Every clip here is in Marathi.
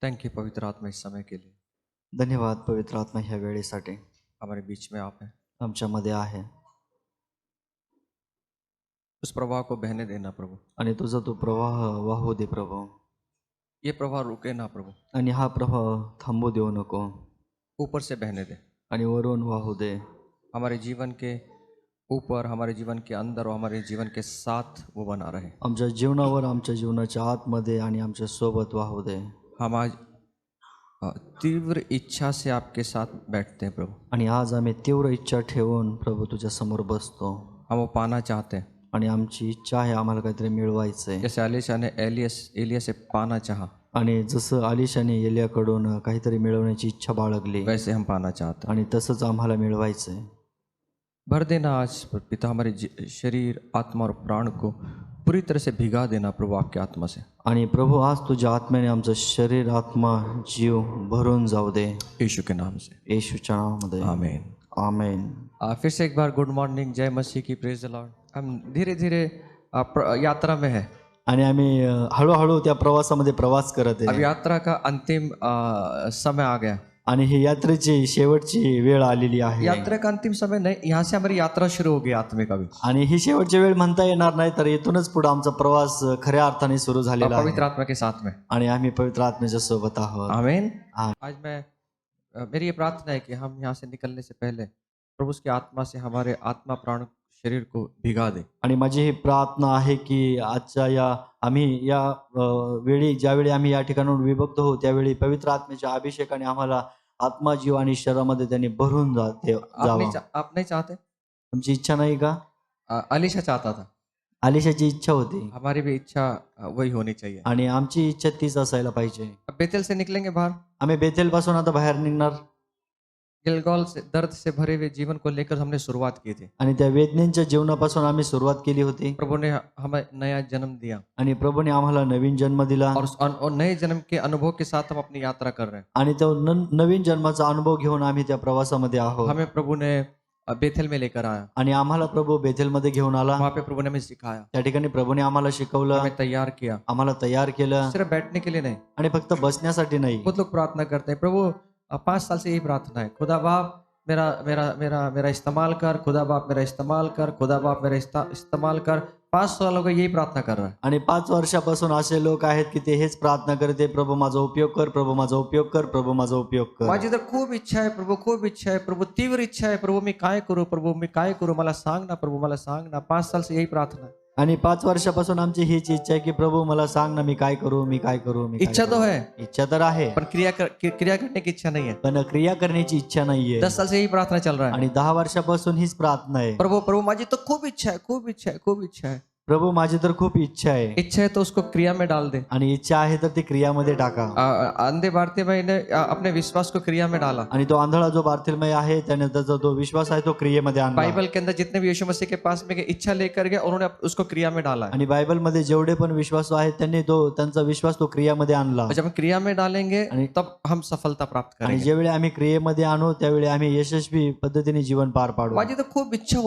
थैंक यू पवित्र आत्मा इस समय के लिए। धन्यवाद पवित्र आत्मा ह्या वेळेसाठी हमारे बीच में आप हैं। आमच्यामध्ये आहे उस प्रवाह को बहने देना प्रभु। आणि तुझा तो प्रवाह वाहू दे प्रभु, ये प्रवाह रुके ना प्रभु, आणि हा प्रवाह थांबू देऊ नको ऊपर से बहने दे। आणि वरून वाहू दे। हमारे जीवन के ऊपर, हमारे जीवन के अंदर और हमारे जीवन के साथ वो बना रहे। आमच्या जीवनावर, आमच्या जीवनाच्या आतमध्ये आणि आमच्या सोबत वाहू दे। हम आज तीव्र इच्छा से आपके साथ बैठते हैं प्रभु। आणि आज आम्ही तीव्र इच्छा ठेवून प्रभु तुझ्या समोर बसतो हम वो पाना चाहते हैं, आणि आमची इच्छा आहे आम्हाला काहीतरी मिळवायचंय। जैसे अलीशा ने एलिया से पाना चाहा, आणि जसं आलिशाने एलियाकडून काहीतरी मिळवण्याची इच्छा बाळगली वैसे हम पाना चाहते हैं। आणि तसंच आम्हाला मिळवायचंय। भर देना आज पिता हमारे शरीर, आत्मा और प्राण को पूरी तरह से भिगा देना प्रभु आपके आत्मा से। आणि प्रभु आज तुझ्या आत्म्याने आमचं शरीर, आत्मा, जीव भरून जाऊ दे यीशु के नाम से, येशूच्या नावामध्ये आमीन। आमेन। फिर से एक बार गुड मॉर्निंग, जय मसीह की, प्रेज द लॉर्ड। हम धीरे धीरे यात्रा में है। आणि आम्ही हळूहळू त्या प्रवासामध्ये प्रवास करत अब आहे यात्रा का अंतिम समय आ गया। आणि ही यात्रेची शेवटची वेळ आलेली आहे। यात्रा का अंतिम समय नहीं, यहाँ से हमारी यात्रा शुरू होगी आत्मिक अभी। आणि ही शेवटची वेळ म्हणता येणार नाही, तर इथूनच पुढे आमचा प्रवास खऱ्या अर्थाने सुरू झालेला पवित्र आहे आत्मा के साथ में, आणि आम्ही पवित्र आत्म्याच्या सोबत आहोत। आमीन। हाँ। आज मैं मेरी ये प्रार्थना है कि हम यहाँ से निकलने से पहले प्रभु उसकी आत्मा से हमारे आत्मा, प्राण, शरीर को भिगा दे। आणि माझी ही प्रार्थना आहे की आजच्या आम्ही या वेळी, ज्यावेळी आम्ही या ठिकाणाहून विभक्त होऊ, त्यावेळी पवित्र आत्म्याच्या अभिषेकाने आम्हाला आत्मा, जीव आणि शरीरामध्ये त्यांनी भरून आप नहीं चाहते? तुमची इच्छा नाही का? अलीशा चाहता था, आलिशाची इच्छा होती हमारी भी इच्छा वही होनी चाहिए। आणि आमची इच्छा तीच असायला पाहिजे। अब बेतेल से निकलेंगे बाहर, आम्ही बेतेल पासून आता बाहेर निघणार गिलगॉल से दर्द से भरे हुए जीवन को लेकर हमने शुरुआत की थी। आणि त्या वेदनेच्या जीवनापासून आम्ही सुरुवात केली होती प्रभु ने हमें नया जन्म दिया आणि प्रभूने आम्हाला नवीन जन्म दिला और नए जन्म के अनुभव के साथ हम अपनी यात्रा कर रहे हैं। आणि तो नवीन जन्माचा अनुभव घेऊन आम्ही त्या प्रवासामध्ये आहोत। हमें प्रभु ने बेथेल में लेकर आया, आणि आम्हाला प्रभू बेथेलमध्ये घेऊन आला। वहाँ पे प्रभु ने हमें सिखाया, त्या ठिकाणी प्रभूने आम्हाला शिकवलं, हमें तैयार किया, आम्हाला तयार केलं। सिर्फ बैठने के लिए नहीं। आणि फक्त बसण्यासाठी नाही। बहुत लोग प्रार्थना करते हैं, प्रभु 5 साल से यही प्रार्थना है, खुदा बाप मेरा मेरा मेरा मेरा इस्तेमाल कर, खुदा बाप मेरा इस्तेमाल कर, खुदा बाप मेरा इस्तेमाल कर। 5 सालों का यही प्रार्थना कर रहा है। आणि 5 वर्षापासून असे लोक आहेत की ते हेच प्रार्थना करते, प्रभू माझा उपयोग कर, प्रभू माझा उपयोग कर, प्रभू माझा उपयोग कर। माझी तर खूप इच्छा आहे प्रभू, खूप इच्छा आहे प्रभू, तीव्र इच्छा आहे प्रभू, मी काय करू प्रभू, मी काय करू, मला सांग ना प्रभू, मला सांग ना। 5 साल से यही प्रार्थना है। आणि 5 वर्षापासून आमची हीच इच्छा आहे की प्रभू मला सांग ना, मी काय करू, मी काय करू, मी काय इच्छा तो करू। है, इच्छा तर आहे, पर क्रिया करने की इच्छा नहीं है। पण क्रिया करण्याची इच्छा नाहीये। 10 साल से यही प्रार्थना चल रहा है। आणि 10 वर्षापासून हीच प्रार्थना आहे, प्रभु प्रभु माझी तो खूप इच्छा है, खूप इच्छा है, खूप इच्छा है। प्रभू माझी तर खूप इच्छा आहे। इच्छा है तो उसको क्रिया में डाल दे। आणि इच्छा आहे तर ती क्रियामध्ये टाका। अंधे बारतीमाई ने अपने विश्वास को क्रिया में डाला। आणि तो आंधळा जो बारतिलमय आहे त्याने त्याचा जो विश्वास आहे तो क्रियेमध्ये आणला। बाइबल के अंदर जितने भी यीशु मसीह के पास में गए, इच्छा लेकर गए, उन्होंने उसको क्रिया में डाला है। आणि बायबल मध्ये जेवढे पण विश्वासू आहेत त्यांनी तो त्यांचा विश्वास तो क्रियामध्ये आणला। जब हम क्रिया में डालेंगे तब हम सफलता प्राप्त आणि करेंगे। ज्यावेळी आम्ही क्रियेमध्ये आणू त्यावेळी आम्ही यशस्वी पद्धतीने जीवन पार पाडू। माझी तर खूप इच्छा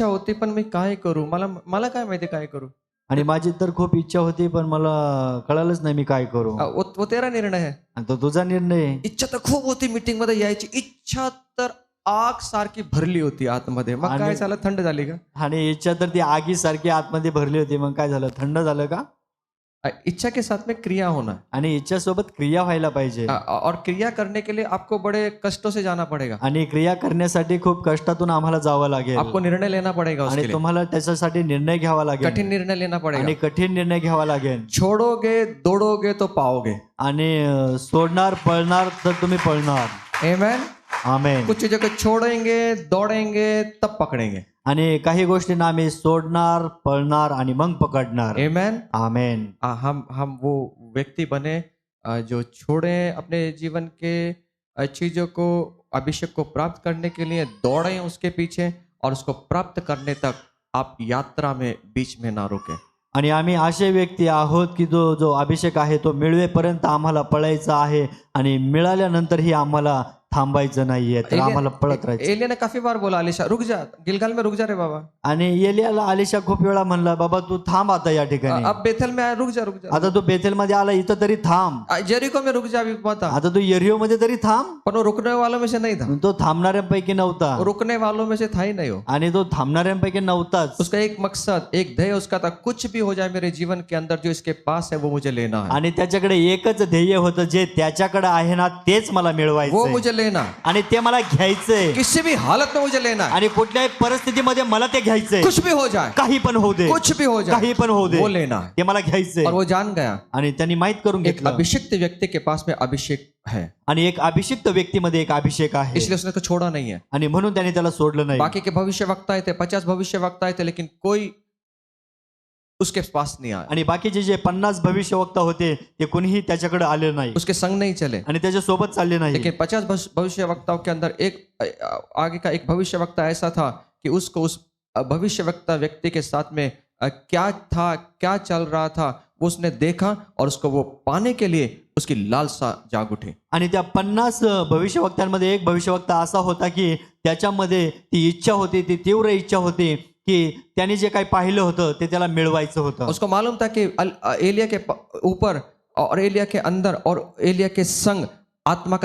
होती पण मी काय करू, मला काय माहिती काय करू। आणि माझी तर खूप इच्छा होती पण मला कळालंच नाही मी काय करू। वो तेरा निर्णय है, आणि तो तुझा निर्णय आहे। इच्छा तर खूप होती मीटिंग मध्ये यायची, इच्छा तर आग सारखी भरली होती आतमध्ये, मग काय झालं, थंड झाली का? आणि इच्छा तर ती आगीसारखी आतमध्ये भरली होती, मग काय झालं, थंड झालं का? इच्छा के साथ में क्रिया होना, आणि इच्छा सोबत क्रिया व्हायला पाहिजे। और क्रिया करने के लिए आपको बड़े कष्टों से जाना पड़ेगा। आणि क्रिया करण्यासाठी खूप कष्टातून आम्हाला जावं लागेल। आपको निर्णय लेना पड़ेगा उसके आणि लिए, तुम्हाला त्याच्यासाठी निर्णय घ्यावा लागेल, कठिन निर्णय लेना पड़ेगा। आणि कठीण निर्णय घ्यावा लागेल। छोड़ोगे दौड़ोगे तो पाओगे। आणि सोडणार पळणार तर तुम्ही पळणार। आमेन। आमेन। कुछ चीजों को छोड़ेंगे दौड़ेंगे तब पकड़ेंगे। आणि काही गोष्टींना आम्ही सोडणार, पळणार आणि मग पकडणार। आमेन। आमेन। हम वो व्यक्ति बने जो छोड़े अपने जीवन के चीजों को, अभिषेक को प्राप्त करने के लिए दौड़े उसके पीछे, और उसको प्राप्त करने तक आप यात्रा में बीच में ना रुके। आणि आम्ही असे व्यक्ती आहोत की जो अभिषेक आहे तो मिळवेपर्यंत आम्हाला पळायचा आहे, आणि मिळाल्यानंतरही आम्हाला थांबायचं नाहीये, तर आम्हाला पळत राहायचं. एलिया ने काफी बार बोला अलीशा रुक जा, गिलगाल में रुक जा रे बाबा, आणि एलियाला अलीशा खूप वेळा म्हणला, बाबा तू थांब आता या ठिकाणी, अब बेथेल में आया रुक जा रुक जा, आता तू बेथेल मध्ये आला इथं तरी थांब, जेरिको में रुक जा अभी मत आ. आता तू यरियो मध्ये तरी थांब. पर वो रुकने वालों में से नहीं था, तो थांबणाऱ्यांपैकी नव्हता वो रुकने वालों में से था ही नहीं हो. आणि तो थांबणाऱ्यांपैकी नव्हताच. उसका एक मकसद, एक ध्येय उसका था, कुछ भी हो जाए मेरे जीवन के अंदर जो इसके पास है वो मुझे लेना है, आणि त्याच्याकडे एकच ध्येय होतं, जे त्याच्याकडे आहे ना तेच मला वो मिळवायचं मुझे लेना, आणि ते मला घ्यायचंय. किसी भी हालत में मुझे लेना है, आणि कुठल्याही परिस्थितीमध्ये मला ते घ्यायचंय. कुछ भी हो जाए, काही पण होऊ दे, कुछ भी हो जाए, काही पण होऊ दे, वो लेना है. ते मला घ्यायचंय. और वो जान गया आणि त्यांनी माहित करून एक घेतलं, अभिषिक्त व्यक्ति के पास में अभिषेक है, आणि एक अभिषिक्त व्यक्तीमध्ये एक अभिषेक आहे, इसलिए उसने उसको छोड़ा नहीं है. आणि म्हणून त्याने त्याला सोडलं नाही. बाकी के भविष्य वक्ता थे, 50 भविष्य वक्ता थे, लेकिन कोई उसके पास नहीं आया, आणि बाकीचे जे 50 भविष्यवक्ता होते ते कोणीही त्याच्याकडे आले नाही उसके संग नहीं चले. आणि त्याच्या सोबत चालले नाही. लेकिन 50 भविष्य वक्ताओं के अंदर एक आगे का एक भविष्य वक्ता ऐसा था कि उसको उस भविष्य वक्ता व्यक्ति के साथ में क्या था, क्या चल रहा था, वो उसने देखा और उसको वो पाने के लिए उसकी लालसा जाग उठी. आणि त्या 50 भविष्यवक्त्यांमध्ये एक भविष्यवक्ता असा होता की त्याच्यामध्ये ती इच्छा होती, ती तीव्र इच्छा होती की त्याने जे काही पाहिलं होतं ते त्याला मिळवायचं होतं. उसको मालूम था कि एलिया के ऊपर और एलिया के अंदर और एलिया के संग आत्मा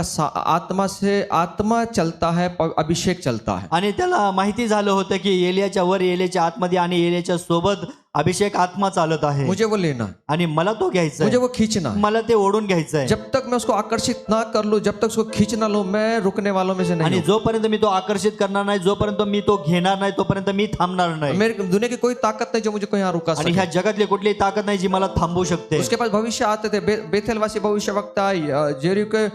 चलता है, अभिषेक चलता है. आणि त्याला माहिती झालं होतं की एलियाच्या वर, एलियाच्या आतमध्ये आणि एलियाच्या सोबत अभिषेक आत्मा चालत आहे. मुझे वो लेना है, आणि मला तो घ्यायचा मुझे आहे, वो खींचना है. मला ते ओढून घ्यायचं आहे. जब तक मैं उसको आकर्षित ना कर लूं, जब तक उसको खींच ना लूं, मैं रुकने वालों में से नहीं आणि हूं. जोपर्यंत मी तो आकर्षित करणार नाही, जोपर्यंत मी तो घेणार नाही, तोपर्यंत मी थांबणार नाही. मेरे दुनिया की कोई ताकत नहीं जो मुझे कहीं रुका आणि सके. ह्या जगातली कुठलीही ताकद नाही जी मला थांबवू शकते. उसके पास भविष्य आते थे, बेथेलवासी भविष्य वक्ता, जेरिको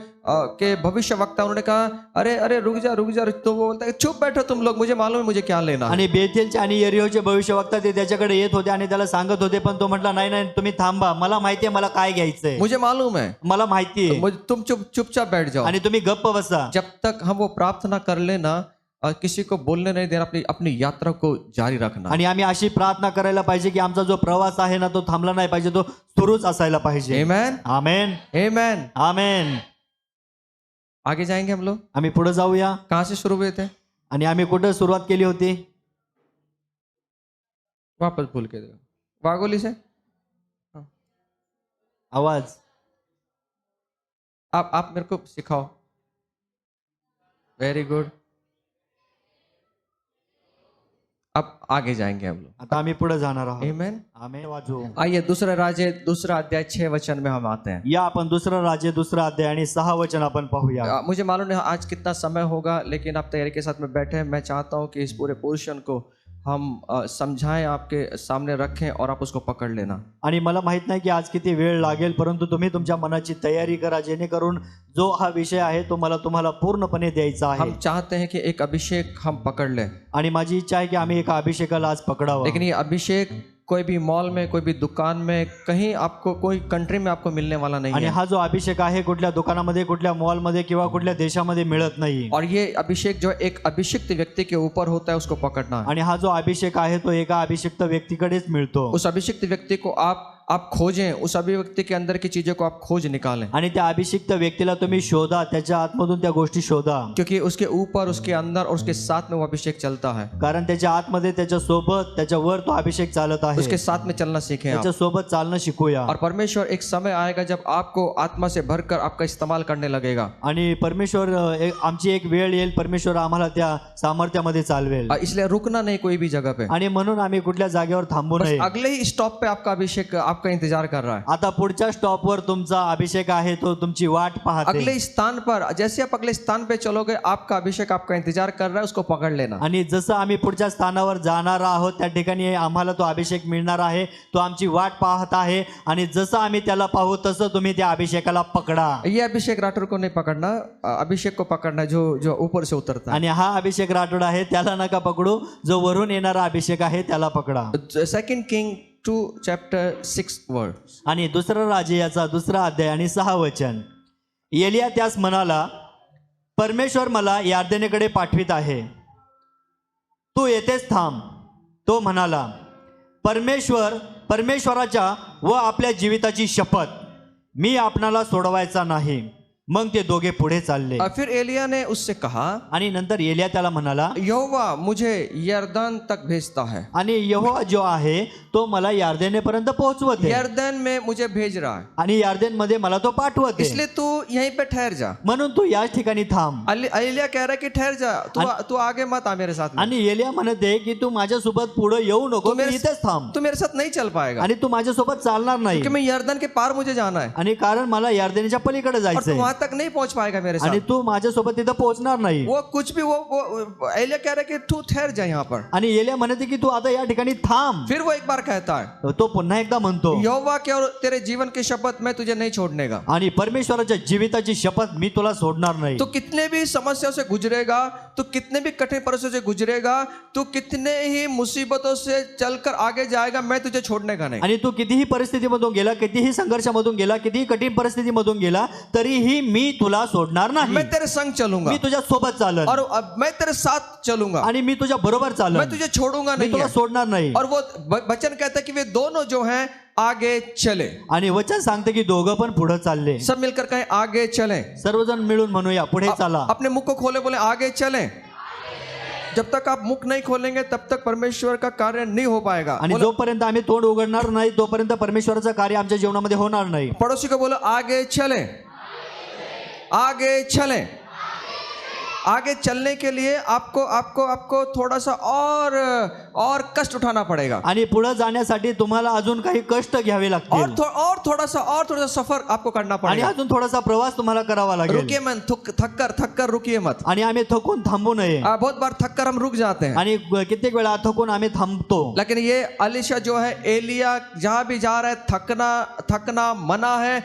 के भविष्य वक्ता, उन्होंने कहा अरे अरे रुक जा रुक जा, तो वो बोलता है चुप बैठो तुम लोग, मुझे मालूम है मुझे क्या लेना है. आणि बेथेलचे आणि यरीहोचे भविष्यवक्ता ते त्याच्याकडे येत होते आणि त्याला सांगत होते, पण तो म्हटला नाही नाही तुम्ही थांबा, मला माहितीये मला काय घ्यायचंय, मुझे मालूम है, मला माहितीये, तुम चुपचाप बैठ जाओ. आणि तुम्ही गप्प बसा. जब तक हम वो प्राप्त ना कर लेना, किसी को बोलने नहीं देना, अपनी अपनी यात्रा को जारी रखना. आणि आम्ही अशी प्रार्थना करायला पाहिजे की आमचा जो प्रवास आहे ना तो थांबला नाही पाहिजे, तो सुरूच असायला पाहिजे. आमेन, आमेन, आमेन. आमेन. आगे जाएंगे हम लोग. आम्ही पुढे जाऊया. कहाँ से शुरू हुए थे? आणि आम्ही कुठे सुरुवात केली होती? वापस भूल के देखो, वागोली से. आवाज आप मेरे को सिखाओ. Very good. अब आगे जाएंगे हम लोग. आता आम्ही पुढे जाणार आहोत. आमेन. आमेन. वाजू. आइए दूसरा राज्य, दूसरा अध्याय 6 वचन में हम आते हैं. या आपण दुसरा राज्य, दुसरा अध्याय आणि 6 वचन आपण पाहूया. मुझे मालूम नहीं आज कितना समय होगा, लेकिन आप तैयारी के साथ में बैठे हैं. मैं चाहता हूं कि इस पूरे पोर्शन को हम समझाएं, आपके सामने रखें और आप उसको पकड़ लेना. आणि मला माहित नाही की आज किती वेळ लागेल, परंतु तुम्ही तुमच्या मनाची तयारी करा, जेणेकरून जो हा विषय आहे तो मला तुम्हाला पूर्णपणे द्यायचा आहे. हम चाहते हैं कि एक अभिषेक हम पकड़ लें, आणि माझी इच्छा आहे की आम्ही एका अभिषेकाला आज पकडावं. लेकिन ये अभिषेक कोई भी मॉल में, कोई भी दुकान में, कहीं आपको, कोई कंट्री में आपको मिलने वाला नहीं आणि है. हा जो अभिषेक आहे कुठल्या दुकानामध्ये, कुठल्या मॉलमध्ये किंवा कुठल्या देशामध्ये मिळत नाही. और ये अभिषेक जो एक अभिषिक्त व्यक्ति के ऊपर होता है, उसको पकड़ना है. आणि हा जो अभिषेक आहे तो एका अभिषिक्त व्यक्तीकडेच मिळतो. उस अभिषिक्त व्यक्ति को आप खोजें, उस अभिव्यक्ति के अंदर की चीजों को आप खोज निकालें, आणि त्या अभिषिक्त व्यक्तीला तुम्ही शोधा, त्याच्या आतमधून त्या गोष्टी शोधा, क्योंकि उसके ऊपर, उसके अंदर और उसके साथ में वो अभिषेक चलता है. कारण त्याच्या आतमध्ये, त्याच्या सोबत, त्याच्या वर तो अभिषेक चालत आहे. उसके साथ में चलना सीखें आप. त्याच्या सोबत चालणं शिकूया. और परमेश्वर एक समय आएगा जब आपको आत्मा से भरकर आपका इस्तेमाल करने लगेगा. आणि परमेश्वर आमची एक वेळ येईल, परमेश्वर आम्हाला त्या सामर्थ्यामध्ये चालवेल. इसलिए रुकना नहीं कोई भी जगह पे. आणि म्हणून आम्ही कुठल्या जागेवर थांबू बस नये. अगले ही स्टॉप पे आपका अभिषेक आपका इंतजार कर रहा है. आता पुढच्या स्टॉपवर तुमचा अभिषेक आहे, तो तुमची वाट पाहते. अगले स्थान पर, जैसे आप अगले स्थान पे चलोगे, आपका अभिषेक आपका इंतजार कर रहा है, उसको पकड़ लेना. आणि जसं आम्ही पुढच्या स्थानावर जाणार आहोत त्या ठिकाणी आम्हाला तो अभिषेक मिळणार आहे, तो आमची वाट पाहत आहे. आणि जसं आम्ही त्याला पाहू तसं तुम्ही त्या अभिषेकाला पकडा. ये अभिषेक राठौर को नहीं पकड़ना, अभिषेक को पकड़ना जो जो ऊपर से उतरता है. आणि हा अभिषेक राठोड आहे त्याला नका पकडू, जो वरून येणारा अभिषेक आहे त्याला पकडा. 2 Kings 2 chapter 6 verse. आणि दुसरा राजे याचा दुसरा अध्याय आणि 6 वचन. एलिया त्यास म्हणाला, परमेश्वर मला यार्देनेकडे पाठवित आहे, तू येथेच थांब. तो म्हणाला, परमेश्वराच्या व आपल्या जीविताची शपथ, मी आपणाला सोडवायचा नाही. मग ते दोघे पुढे चालले और फिर एलिया ने उससे कहा, आणि नंतर एलिया त्याला म्हणाला, यहोवा मुझे यरदन तक भेजता है, आणि यहोवा जो आहे तो मला यार्देनेपर्यंत पोहोचवते यरदन में मुझे भेज रहा है, आणि यार्देन मध्ये मला तो पाठवते, इसलिए तू यहीं पे ठहर जा। म्हणून तू याच ठिकाणी थांब. एलिया कह रहा है कि ठहर जा, तू आगे मत आ मेरे साथ में, आणि एलिया म्हणते की तू माझ्यासोबत पुढे येऊ नको, तू मेरे- तू इथेच थांब तू मेरे साथ नहीं चल पाएगा, आणि तू माझ्यासोबत चालणार नाही, क्योंकि मैं यरदन के पार मुझे जाना है, आणि कारण मला यार्देनच्या पलीकडे और तू जायचंय वहां तक नहीं पहुंच पाएगा मेरे आणि साथ। तू माझ्यासोबत तिथं पोहोचणार नाही. वो कुछ भी वो एलिया कह रहा है कि तू ठहर जा यहाँ पर। आणि एलिया म्हणते की तू आता या ठिकाणी थांब. फिर वो एक बार कहता है, तो पुन्हा एकदा म्हणतो, यहोवा के और तेरे जीवन की शपथ मैं तुझे नहीं छोड़ने का। आणि परमेश्वराच्या जीविताची शपथ मी तुला सोडणार नाही. तू कितने भी समस्याओं से गुजरेगा, तू कितने भी कठिन परिस्थितियों से गुजरेगा, तू कितने ही मुसीबतों से चलकर आगे जाएगा, मैं तुझे छोड़ने का नहीं। आणि तू कितीही परिस्थितीमधून गेला, कितीही संघर्षामधून गेला, कितीही कठीण परिस्थितीमधून गेला, तरीही मी तुला सोडणार नाही. मैं तेरे संग चलूंगा मी तुझ्या सोबत चालन और अब मैं तेरे साथ चलूंगा, आणि मी तुझ्या बरोबर मैं चालन, तुझे छोड़ूंगा मी नहीं तुला है। सोडणार नाही. और वो वचन कहता है कि वे दोनों जो हैं आगे चले। आणि वचन सांगते की दोघं पण पुढे चालले. सब मिलकर कहें आगे चलें। सर्वजण मिळून म्हणूया पुढे चला. अपने मुख को खोले, बोले आगे चलें। जब तक आप मुख नहीं खोलेंगे तब तक परमेश्वर का कार्य नहीं हो पाएगा। आणि जोपर्यंत आम्ही तोंड उघडणार नाही तोपर्यंत परमेश्वराचं कार्य आमच्या जीवनामध्ये होणार नाही. पड़ोसी को बोलो आगे चलें, आगे चलें। आगे चलने के लिए आपको आपको आपको थोड़ा सा और कष्ट उठाना पड़ेगा, आणि पुढे जाण्यासाठी तुम्हाला अजून काही कष्ट घ्यावे लागतील और थोड़ा सा सफर आपको करना आणि पड़ेगा। अजून थोडासा प्रवास तुम्हाला करावा लागेल. रुकिए मत, थक कर रुकिए मत। आणि आम्ही थकून थांबू नये. बहुत बार थक कर हम रुक जाते हैं, आणि कित्येक वेळा थकून आम्ही थांबतो. लेकिन ये अलीशा जो है, एलिया जहां भी जा रहा है थकना मना है।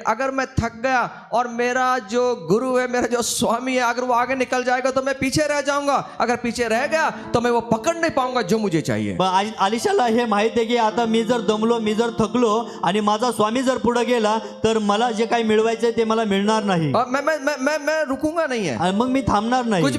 अगर मैं थक गया और मेरा जो गुरु है, मेरा जो स्वामी है, अगर वो आगे निकल जाएगा तो मैं पीछे रह जाऊंगा, अगर पीछे रह गया तो मैं वो पकड़ नहीं पाऊंगा जो मुझे चाहिए। पण आलिशाला हे माहित आहे की आता मी जर दमलो, मी जर थकलो आणि माझा स्वामी जर पुढे गेला तर मला जे काही मिळवायचंय ते मला मिळणार नाही. और मैं रुकूंगा नहीं है। आणि मग मी थांबणार नाही. कुछ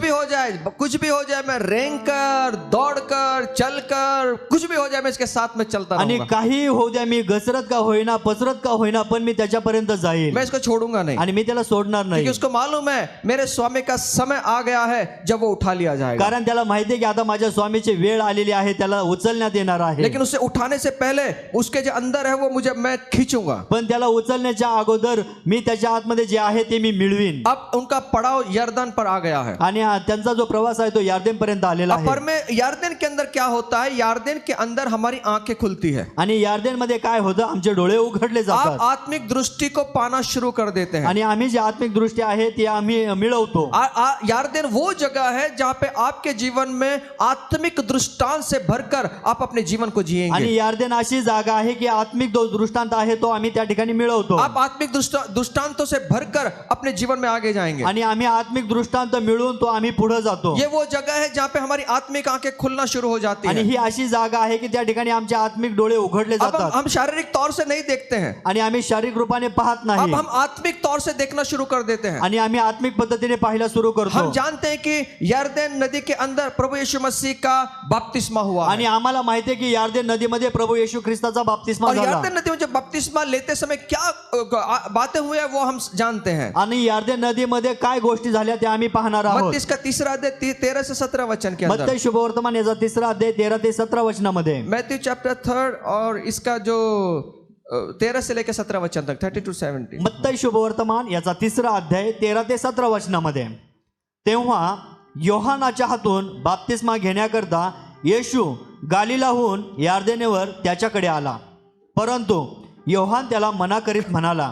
भी हो जाए, मैं रेंग कर, दौड़ कर, चल कर, कुछ भी हो जाए, मैं इसके साथ में चलता आणि रहूंगा। काही होऊ द्या, मी घसरत का होईना, पसरत का होईना, पण मी त्याच्यापर्यंत जाईल मैं इसको छोड़ूंगा नहीं, आणि मी त्याला सोडणार नाही. क्योंकि उसको मालूम है मेरे स्वामी का समय आ गया है जब वो उठा लिया जाएगा। कारण त्याला माहिती आहे की आता माझ्या स्वामीची वेळ आलेली आहे, त्याला उचलण्यात येणार आहे. लेकिन उसे उठाने से पहले उसके जो अंदर है वो मैं खींचूंगा। पण त्याला उचलण्याच्या अगोदर मी त्याच्या आतमध्ये जे आहे ते मी मिळवीन. अब उनका पड़ाव यरदन पर आ गया है, आणि त्यांचा जो प्रवास आहे तो यार्देन पर्यंत आलेला पर आहे. में यार्देन के अंदर क्या होता है, यार्देन के अंदर हमारी आंखें खुलती है, आणि यार्देन मध्ये काय होतं, आमचे डोळे उघडले आप जातात आत्मिक दृष्टि को पाना शुरू कर देते हैं। आणि आम्ही जी आत्मिक दृष्टी आहे ती आम्ही मिळवतो. यार्देन वो जगह है जहां पे आपके जीवन में आत्मिक दृष्टांत से भरकर आप अपने जीवन को जिएंगे। आणि यार्देन अशी जागा आहे की आत्मिक जो दृष्टांत आहे तो आम्ही त्या ठिकाणी मिळवतो. आप आत्मिक दृष्टांतों से भरकर अपने जीवन में आगे जाएंगे। आणि आम्ही आत्मिक दृष्टांत मिळवून तो आम्ही पुढे जातो. ये वो जगह है जहां पे हमारी आत्मिक आंखें खुलना शुरू हो जाती आणि है। ही अशी जागा आहे की त्या ठिकाणी आमचे आत्मिक डोळे उघडले अब जातात हम शारीरिक तौर से नहीं देखते हैं, आणि आम्ही शारीरिक रूपाने पाहत अब नाही हम आत्मिक तौर से देखना शुरू कर देते हैं। आणि आम्ही आत्मिक पद्धतीने पाहायला सुरू करतो. हम जानते हैं कि यरदन नदी के अंदर प्रभु यीशु मसीह का बपतिस्मा हुआ आणि आम्हाला माहिती आहे की यार्देन नदीमध्ये प्रभू येशू ख्रिस्ताचा बाप्तिस्मा और झाला. यरदन नदी में जब बपतिस्मा लेते समय क्या बातें हुई है वो हम जानते हैं। आणि यार्देन नदीमध्ये काय गोष्टी झाल्या त्या आम्ही पाहणार आहोत. मत्ती का 3 अध्याय 13 से 17 वचन के अंदर, मत्ती शुभवर्तमान याचा 3 अध्याय 13 ते 17 वचनामध्ये, मैथ्यू चैप्टर 3 और इसका जो 13 से लेकर 17 वचन तक 30 to 70। मत्ती शुभवर्तमान याचा 3 अध्याय 13 ते 17 वचनामध्ये, तेव्हा योहानाच्या हातून बाप्तिस्मा घेण्याकरता येशू गालिलाहून यार्देनेवर त्याच्याकडे आला. परंतु योहान त्याला मना करीत म्हणाला,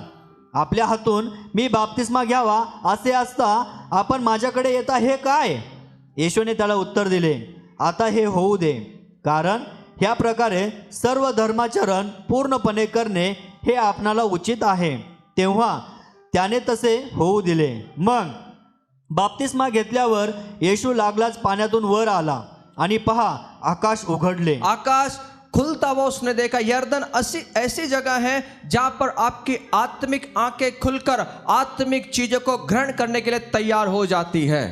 आपल्या हातून मी बाप्तिस्मा घ्यावा असे असता आपण माझ्याकडे येता हे काय? येशूने त्याला उत्तर दिले, आता हे होऊ दे, कारण ह्या प्रकारे सर्व धर्माचरण पूर्णपणे करणे हे आपणाला उचित आहे. तेव्हा त्याने तसे होऊ दिले. मग बाप्तिस्मा घेतल्यावर येशू लागलाच पाण्यातून वर आला आणि पहा आकाश उघडले. आकाश खुलता हुआ उसने देखा। यरदन ऐसी जगह है जहां पर आपकी आत्मिक आंखें खुलकर आत्मिक चीजों को ग्रहण करने के लिए तैयार हो जाती है।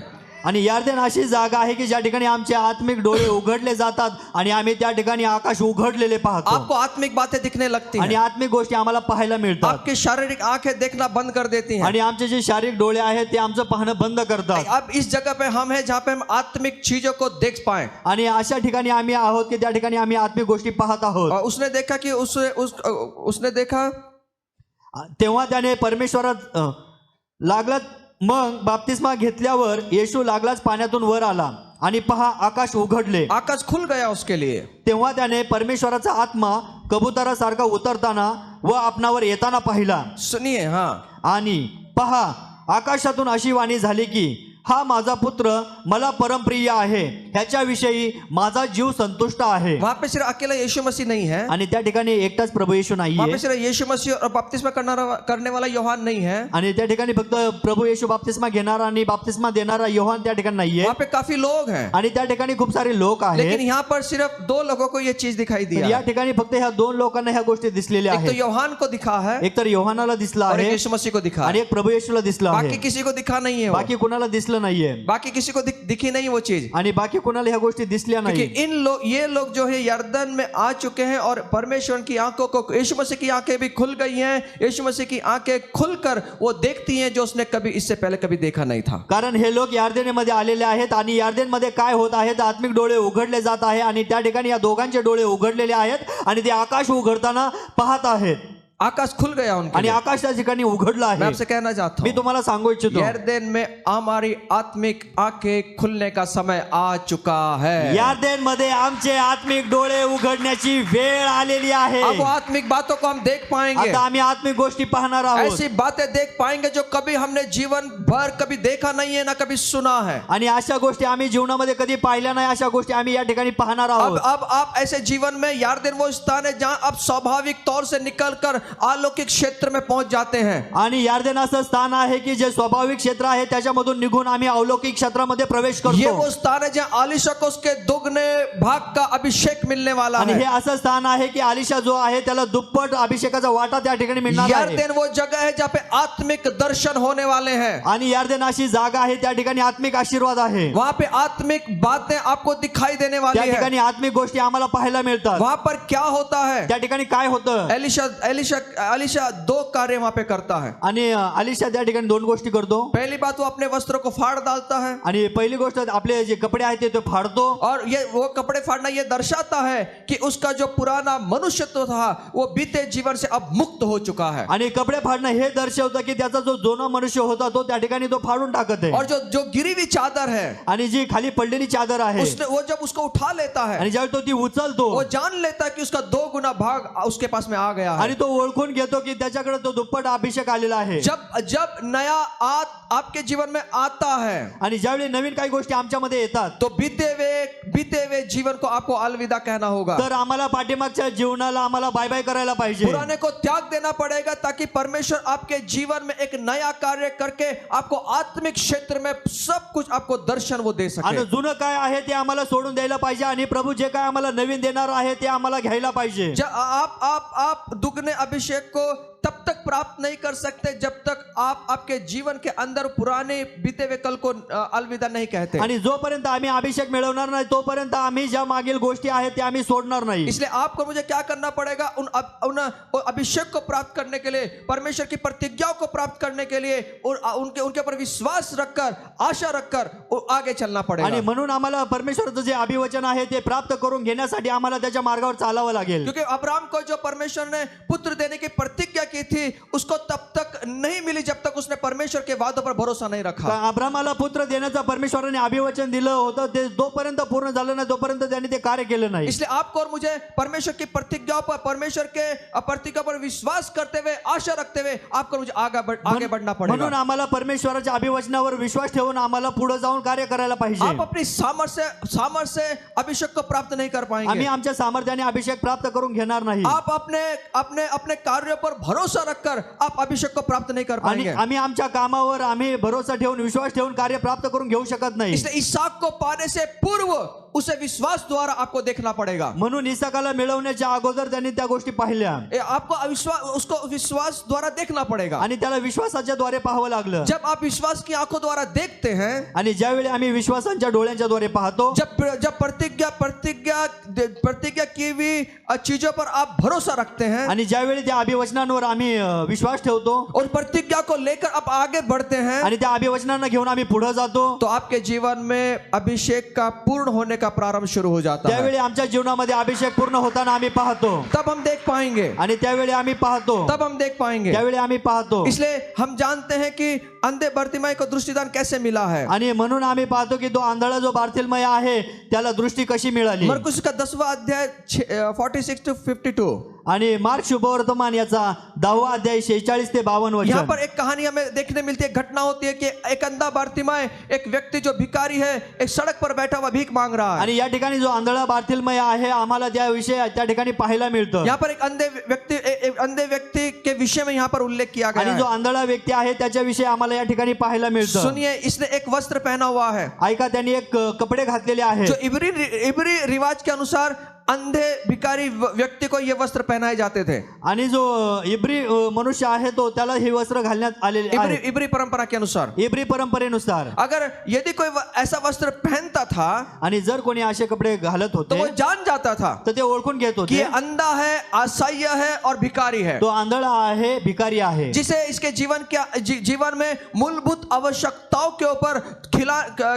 आणि यार्देन अशी जागा आहे की ज्या ठिकाणी आमचे आत्मिक डोळे उघडले जातात आणि आम्ही त्या ठिकाणी आकाश उघडलेले पाहतो आपको आत्मिक बातें दिखने लगती आणि हैं, आत्मिक गोष्टी आम्हाला पाहायला मिळतात आपकी शारीरिक आंखें देखना बंद कर देती हैं। आणि आमचे जे शारीरिक डोळे आहेत ते आमचं पाहणं बंद करतात अब इस जगह पे हम हैं जहाँ पे हम आत्मिक चीजों को देख पाए। आणि अशा ठिकाणी आम्ही आहोत की त्या ठिकाणी आम्ही आत्मिक गोष्टी पाहत आहोत और उसने देखा कि उसने देखा तेव्हा त्याने परमेश्वरात लागलाच मग बाप्तिस्मा घेतल्यावर येशू लागलाच पाण्यातून वर आला आणि पहा आकाश उघडले आकाश खुल गया उसके लिए। तेव्हा त्याने परमेश्वराचा आत्मा कबुतरासारखा उतरताना व आपणावर येताना पाहिला सुनिए, हाँ, आणि पहा आकाशातून अशी वाणी झाली की हा माझा पुत्र मला परमप्रिय आहे ह्याच्याविषयी माझा जीव संतुष्ट आहे। वहां पे सिर्फ अकेला यीशु मसीह नहीं है, आणि त्या ठिकाणी एकटाच प्रभू येशू वहां पे नाहीये सिर्फ यीशु मसीह और बपतिस्मा करने वाला यूहन्ना नहीं है, आणि त्या ठिकाणी फक्त प्रभू येशू बाप्तिस्मा घेणारा आणि बाप्तिस्मा देणारा योहान त्या ठिकाणी नाहीये वहां पे काफी लोग हैं, आणि त्या ठिकाणी खूप सारे लोक लेकिन आहेत यहाँ पर सिर्फ 2 लोगों को ये चीज दिखाई तर दिया। या ठिकाणी फक्त ह्या 2 लोकांना ह्या गोष्टी दिसलेल्या एक तो आहेत यूहन्ना को दिखा है एक तर योहानाला दिसला और एक आहे यीशु मसीह को दिखा आणि है, एक प्रभू येशूला दिसला बाकी आहे किसी को दिखा नहीं है वो। बाकी कुणाला दिसलं नाहीये बाकी किसी को दिखी नहीं वो चीज, आणि बाकी कुणाला ह्या गोष्टी दिसल्या क्योंकि नाही ये लोग जो है यरदन में आ चुके हैं और परमेश्वर की आंखों को, यीशु मसीह की आंखें भी खुल गई हैं। यीशु मसीह की आंखें खुलकर वो देखती हैं जो उसने कभी इससे पहले कभी देखा नहीं था। कारण हे लोक यार्देनेमध्ये आलेले आहेत आणि यार्देनमध्ये काय होत आहे तर आत्मिक डोळे उघडले जात आहे आणि त्या ठिकाणी या दोघांचे डोळे उघडलेले आहेत आणि ते आकाश उघडताना पाहत आहेत आकाश खुल गया उनके आणि लिए। आकाश त्या ठिकाणी उघडलं मैं आहे। आपसे कहना चाहता मी हूं, तुम्हाला सांगू इच्छितो यरदन में हमारी आत्मिक आंखें खुलने का समय आ चुका है। यार्देन मध्ये आमचे आत्मिक डोळे उघडण्याची वेळ आलेली आहे। अब वो आत्मिक बातों को हम देख पाएंगे, आता आम्ही आत्मिक गोष्टी पाहणार आहोत ऐसी बातें देख पाएंगे जो कभी हमने जीवन भर कभी देखा नहीं है ना कभी सुना है। आणि अशा गोष्टी आम्ही जीवनामध्ये कधी पाहिल्या नाही अशा गोष्टी आम्ही या ठिकाणी पाहणार आहोत। अब आप ऐसे जीवन में यरदन वो स्थान है जहां आप स्वाभाविक तौर से निकलकर अलौकिक क्षेत्र में पहुंच जाते हैं। आणि यार्देन असं स्थान आहे की जे स्वाभाविक क्षेत्र आहे त्याच्यामधून निघून आम्ही अलौकिक क्षेत्रामध्ये प्रवेश ये करतो वो स्थान है जहां आलिशा को उसके दुगने भाग का अभिषेक मिलने वाला आणि हे है। असं स्थान आहे की आलिशा जो आहे त्याला दुप्पट अभिषेकाचा वाटा त्या ठिकाणी मिळणार आहे। यरदन वो जगह है जहां पे आत्मिक दर्शन होने वाले हैं। आणि यार्देन अशी जागा आहे त्या ठिकाणी आत्मिक आशीर्वाद आहे। वहां पे आत्मिक बातें आपको दिखाई देने त्या वाली है। ठिकाणी आत्मिक गोष्टी आम्हाला पाहायला मिळतात। वहां पर क्या होता है? त्या ठिकाणी काय होतं एलिशा 2 कार्य वहां पे करता है। आणि आलिशा त्या ठिकाणी 2 गोष्टी करतो। पहली बात वो अपने वस्त्रों को फाड़ डालता है आणि पहिली गोष्ट आपले जे कपडे आहेत ते तो फाडतो और ये वो कपड़े फाड़ना ये दर्शाता है कि उसका जो पुराना मनुष्यत्व था वो बीते जीवन से अब मुक्त हो चुका है। आणि कपडे फाडणं हे दर्शवतं की त्याचा जो जुना मनुष्य होता तो त्या ठिकाणी तो फाडून टाकत आहे। और जो गिरी हुई चादर है आणि जी खाली पडलेली चादर आहे उसने वो जब उसको उठा लेता है आणि ज्यावेळी तो ती उचलतो वो जान लेता है कि उसका 2 गुना भाग उसके पास में आ गया है। आणि तो ओळखून घेतो की त्याच्याकडे तो दुप्पट अभिषेक आलेला आहे। जब नया आपके जीवन में आता है आणि ज्यावेळी नवीन काही गोष्टी आमच्यामध्ये येतात तो बीते हुए जीवन को आपको अलविदा कहना होगा। तर आम्हाला पाठीमागच्या जीवनाला आम्हाला बाय बाय करायला पाहिजे। पुराने को त्याग देना पड़ेगा ताकि परमेश्वर आपके जीवन में एक नया कार्य करके आपको आत्मिक क्षेत्र में सब कुछ आपको दर्शन वो दे सके। आणि जुनं काय आहे ते आम्हाला सोडून द्यायला पाहिजे आणि प्रभू जे काय आम्हाला नवीन देणार आहे ते आम्हाला घ्यायला पाहिजे। आप दुगने अभिषेक को तब तक प्राप्त नहीं कर सकते जब तक आप आपके जीवन के अंदर पुराने बीते हुए कल को अलविदा नहीं कहते। आणि जोपर्यंत आम्ही अभिषेक मिळवणार नाही तोपर्यंत आम्ही ज्या मागील गोष्टी आहेत ते आम्ही सोडणार नाही। इसलिए आपको मुझे क्या करना पड़ेगा? उन अभिषेक को प्राप्त करने के लिए, परमेश्वर की प्रतिज्ञाओं को प्राप्त करने के लिए और उनके ऊपर विश्वास रखकर, आशा रखकर आगे चलना पड़ेगा। आणि म्हणून आम्हाला परमेश्वराचं जे अभिवचन आहे ते प्राप्त करून घेण्यासाठी आम्हाला त्याच्या मार्गावर चालावं लागेल। क्योंकि अब्राहम को जो परमेश्वर ने पुत्र देने की प्रतिज्ञा की थी उसको तब तक नहीं मिली जब तक उसने परमेश्वर के वादों पर भरोसा नहीं रखा। अब्राहमाला पुत्र देण्याचा परमेश्वराने अभिवचन दिलं होतं ते जोपर्यंत पूर्ण झालं नाही तोपर्यंत त्यांनी ते कार्य केलं नाही। इसलिए आपको और मुझे परमेश्वर की प्रतिज्ञाओं पर, परमेश्वर के प्रतिज्ञा पर विश्वास करते हुए, आशा रखते हुए आपको मुझे आगे बढ़ना पड़ेगा। म्हणून आम्हाला परमेश्वराच्या अभिवचनावर विश्वास ठेवून आम्हाला पुढे जाऊन कार्य करायला पाहिजे। आप अपनी सामर्थ्य से अभिषेक को प्राप्त नहीं कर पाएंगे। आम्ही आमच्या सामर्थ्याने अभिषेक प्राप्त करून घेणार नाही। आप अपने कार्यों पर भरोसा रखकर आप अभिषेक को प्राप्त नहीं कर पाएंगे। आम्ही आमच्या कामावर आम्ही भरोसा ठेवून विश्वास ठेवून कार्य प्राप्त करून घेऊ शकत नाही। इसलिए इसहाक को पाने से पूर्व उसे विश्वास द्वारा आपको देखना पड़ेगा। म्हणून इसाकाला मिळवण्याच्या अगोदर त्यांनी त्या गोष्टी पाहिल्या आपको अविश्वास उसको विश्वास द्वारा देखना पड़ेगा। आणि त्याला विश्वासाच्या द्वारे पाहावं लागलं। जब आप विश्वास की आंखों द्वारा देखते हैं, आणि ज्यावेळी आम्ही विश्वासाच्या डोळ्यांच्या द्वारे पाहतो, जब प्रतिज्ञा की हुई चीजों पर आप भरोसा रखते हैं आणि ज्यावेळी त्या अभिवचनांवर आम्ही विश्वास ठेवतो और प्रतिज्ञा को लेकर आप आगे बढ़ते हैं, आणि त्या अभिवचनांना घेऊन आम्ही पुढे जातो, तो आपके जीवन में अभिषेक का पूर्ण होने का प्रारंभ शुरू हो जाता है। त्यावेळी आमच्या जीवनामध्ये अभिषेक पूर्ण होताना आम्ही पाहतो, तब हम देख पाएंगे, आणि त्यावेळी आम्ही पाहतो, तब हम देख पाएंगे, त्यावेळी आम्ही पाहतो। इसलिए हम जानते हैं कि अंधे बर्तिमाई को दृष्टिदान कैसे मिला है। आणि म्हणून आम्ही पाहतो की तो आंधळा जो बारतिलमय आहे त्याला दृष्टी कशी मिळाली। मरकुस का 10वां अध्याय 46 to 52। आणि मार्क शुभवर्तमान याचा 10वां अध्याय 46 ते 52 यहाँ वचन। पर एक कहानी हमें देखने मिलती है, घटना होती है कि एक अंधा बारतिमाई, एक व्यक्ति जो भिखारी है, एक सड़क पर बैठा हुआ भीख मांग रहा है। आणि या ठिकाणी जो आंधळा बारतिलमय आहे आम्हाला त्या विषय त्या ठिकाणी पाहायला मिळतं। यहाँ पर एक अंधे व्यक्ति के विषय में यहाँ पर उल्लेख किया गया आणि जो है। आंधळा व्यक्ती आहे त्याच्याविषयी आम्हाला या ठिकाणी पाहायला मिळतं। सुनिए, इसने एक वस्त्र पहना हुआ है। ऐका, त्यांनी एक कपडे घातलेले आहेत जो इब्री रिवाज के अनुसार अंधे भिखारी व्यक्ति को ये वस्त्र पहनाए जाते थे। आणि जो इब्री मनुष्य आहे तो त्याला हे वस्त्र घालण्यात आलेले आहे इब्री परंपरा के अनुसार, इब्री परंपरेनुसार। अगर यदि कोई ऐसा वस्त्र पहनता था आणि जर कोणी असे कपडे घालत तो होते वो जान जाता था तर ते ओळखून घेत कि होते ये अंधा है, असह्य है और भिखारी है, तो आंधळा आहे, भिकारी आहे, जिसे इसके जीवन में मूलभूत आवश्यकताओं के ऊपर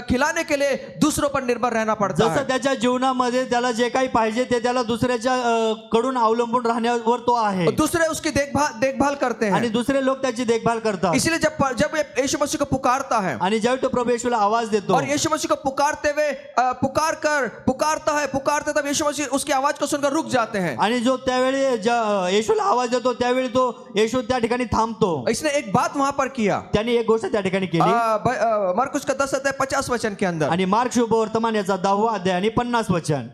खिलाने के लिए दूसरों पर निर्भर रहना पड़ता जसं है। त्याच्या जीवनामध्ये त्याला जे काही पाहिजे ते त्याला दुसऱ्याच्या कडून अवलंबून राहण्यावर तो आहे, दूसरे उसकी देखभाल करते आणि हैं। दुसरे लोक त्याची देखभाल करतात। इसलिए जब ये यीशु मसीह को पुकारता है आणि ज्यावेळी तो प्रभू येशूला आवाज देतो और यीशु मसीह को पुकारते हुए पुकारते तब यीशु मसीह उसकी आवाज को सुनकर रुक जाते हैं। आणि जो त्यावेळी येशूला आवाज देतो त्यावेळी तो येशू त्या ठिकाणी थांबतो। इसने एक बात वहां पर किया, त्यांनी एक गोष्ट त्या ठिकाणी केली। मरकुस का 10 अध्याय 50 वचन के अंदर, आणि मार्क शुभवर्तमान याचा 10वां अध्याय आणि 50 वचन।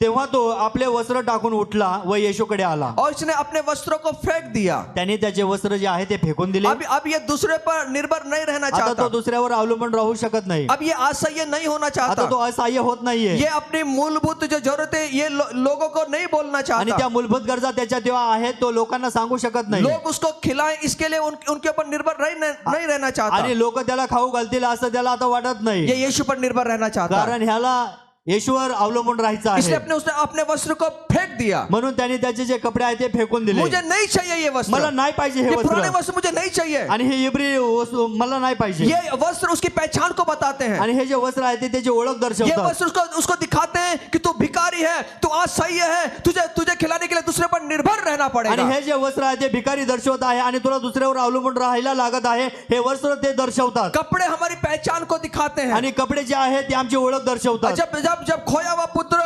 तेव्हा तो आपले वस्त्र टाकून उठला व येशूकडे आला, और इसने अपने वस्त्रों को फेंक दिया। त्यांनी त्याचे वस्त्र जे आहे ते फेकून दिले। अब ये दूसरे पर निर्भर नहीं रहना आता चाहता, तो दुसऱ्यावर अवलंबून राहू शकत नाही, अब ये असह्य नहीं होना आता चाहता, तो असहाय्य होत नाहीये, ये अपनी मूलभूत जो जरूरत है ये लोगों को नहीं बोलना आणि चाहता। त्या मूलभूत गरजा त्याच्या तेव्हा आहेत तो लोकांना सांगू शकत नाही, लोग उसको खिलाएं इसके लिए उनके ऊपर निर्भर नहीं रहना चाहता। आणि लोक त्याला खाऊ घालतील असं त्याला आता वाटत नाही, ये यीशु पर निर्भर रहना चाहता है। कारण ह्याला येशूवर अवलंबून राहायचं इसलिए आहे। उसने अपने वस्त्र को फेंक दिया। म्हणून त्यांनी त्याचे जे कपडे आहेत ते फेकून दिले। मुझे नहीं चाहिए ये वस्त्र, मला नाही पाहिजे हे ये पुराने वस्त्र, वस्त्र मुझे नहीं चाहिए। आणि हे इब्री वस्त्र मला नाही पाहिजे। ये वस्त्र उसकी पहचान को बताते हैं, आणि हे जे वस्त्र आहे ते त्याची ओळख ये दर्शवतात। वस्त्र उसको दिखाते हैं कि तू भिखारी है, तू असह्य है, तुझे खिलाने के लिए दूसरे पर निर्भर रहना आणि पड़ेगा। हे जे वस्त्र आहे ते भिकारी दर्शवत आहे आणि तुला दुसऱ्यावर अवलंबून राहायला लागत आहे, हे वस्त्र ते दर्शवतात। कपड़े हमारी पहचान को दिखाते हैं। आणि कपडे जे आहेत ते आमची ओळख दर्शवतात। जब खोया हुआ पुत्र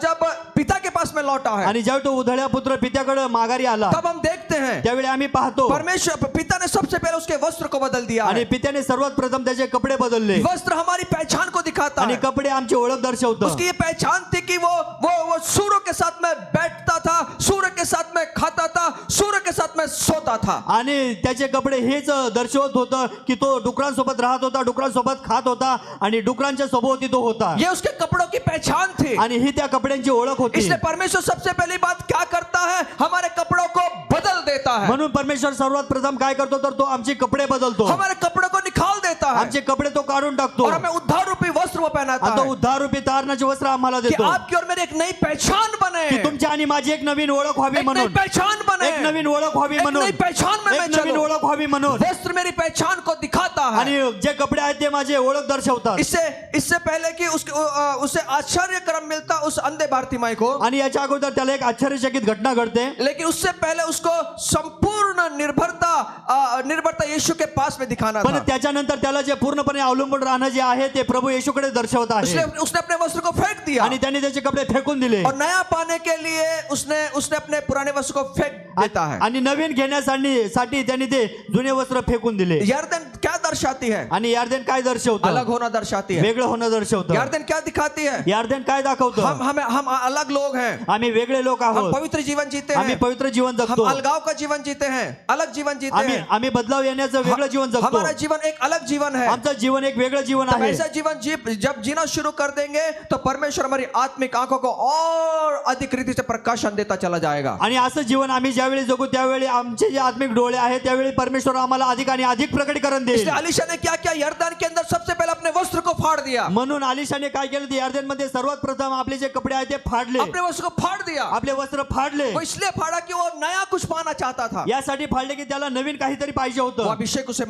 जब पिता के पास में लौटा है, आणि ज्यावेळी तो उधळ्या पुत्र पित्याकडे माघारी आला तब हम देखते हैं त्यावेळी आम्ही पाहतो परमेश्वर पिता ने सबसे पहले उसके वस्त्र को बदल दिया आणि है। पित्याने सर्वात प्रथम त्याचे कपडे बदलले, वस्त्र हमारी पहचान को दिखाता आणि है। कपडे आमची ओळख दर्शवतात। उसकी ये पहचान थी कि वो सूर्य के साथ में बैठता था, सूर्य के साथ में खाता था, सूर्य के साथ में सोता था। आणि त्याचे कपडे हेच दर्शवत होतं की तो डुकरांसोबत राहत होता, डुकरांसोबत खात होता आणि डुकरांच्या सभोवती तो होता, ये उसके कपड़ों की पहचान थी। आणि ही त्या कपड्यांची ओळख होती। इसलिए परमेश्वर सबसे पहली बात क्या करता है, हमारे कपड़ों को बदल देता है। म्हणून परमेश्वर सर्वात प्रथम काय करतो तर तो आमचे कपडे बदलतो, हमारे कपड़ों को निकाल देता है आमचे कपडे तो काढून टाकतो, और हमें उद्धार रूपी वस्त्र वो पहनाता आणि तो है उद्धार रूपी तारणाचे वस्त्र आम्हाला कि देतो, आपकी और मेरी एक नई पहचान बने, की तुमची आणि माझी एक नवीन ओळख व्हावी एक नई म्हणून, पहचान बने, एक नवीन ओळख व्हावी एक म्हणून, नई पहचान में मैं एक नवीन चलूं। ओळख व्हावी म्हणून। वस्त्र मेरी पहचान को दिखाता है। आणि जे कपडे आहेत ते माझे ओळख दर्शवतात। इससे पहले कि उसे आश्चर्यक्रम मिलता उस अंधे बारतिमाई को, आणि याच्या अगोदर त्याला एक आश्चर्यचकित घटना घडते, लेकिन उससे पहले उसको संपूर्ण निर्भरता यीशु के पास में दिखाना पण था। त्याच्यानंतर त्याला जे पूर्णपणे अवलंबून राहणं जे आहे ते प्रभू येशूकडे दर्शवत आहे, उसने अपने वस्त्र को फेंक दिया आणि त्याने त्याचे कपडे फेकून दिले, और नया पाने के लिए उसने अपने पुराने वस्त्र को फेंक देता है। आणि नवीन घेण्यासाठी त्यांनी ते जुने वस्त्र फेकून दिले। यरदन क्या दर्शाती है? आणि यार्देन काय दर्शवतं? अलग होना दर्शाती है। वेगळं होणं दर्शवतं। यरदन क्या दिखाती है? यार्देन काय दाखवतं? हम अलग लोग हैं, आम्ही वेगळे लोक हम आहोत, पवित्र जीवन जीते आम्ही हैं, पवित्र जीवन हम जगतो, अलगाव का जीवन जीते हैं, अलग जीवन जीते आम्ही हैं। आम्ही बदलाव येण्याचं वेगळं जीवन जगतो, हमारा जीवन एक अलग जीवन है। आमचं जीवन एक वेगळं जीवन तब आहे। ऐसा जीवन जी जब जीना शुरू कर देंगे तो परमेश्वर हमारी आत्मिक आंखों को और अधिक रीति से प्रकाशन देता चला जाएगा। आणि असं जीवन आम्ही ज्यावेळी जगू त्यावेळी आमचे जे आत्मिक डोळे आहेत त्यावेळी परमेश्वर आम्हाला अधिक आणि अधिक प्रकटीकरण देईल. इसलिए अलीशा ने क्या किया, यरदन के अंदर सबसे पहले अपने वस्त्र को फाड़ दिया, म्हणून अलिशाने काय केलं ते यर्दन मध्ये सर्वात प्रथम आपले जे कपडे आहेत ते फाडले, अपने वस्त्र को फाड़ दिया। आपले वस्त्र फाडले. वो इसलिए फाड़ा कि वो नया कुछ पाना चाहता था, यासाठी फाडले की त्याला नवीन काहीतरी पाहिजे वो होतं अभिषेक उसे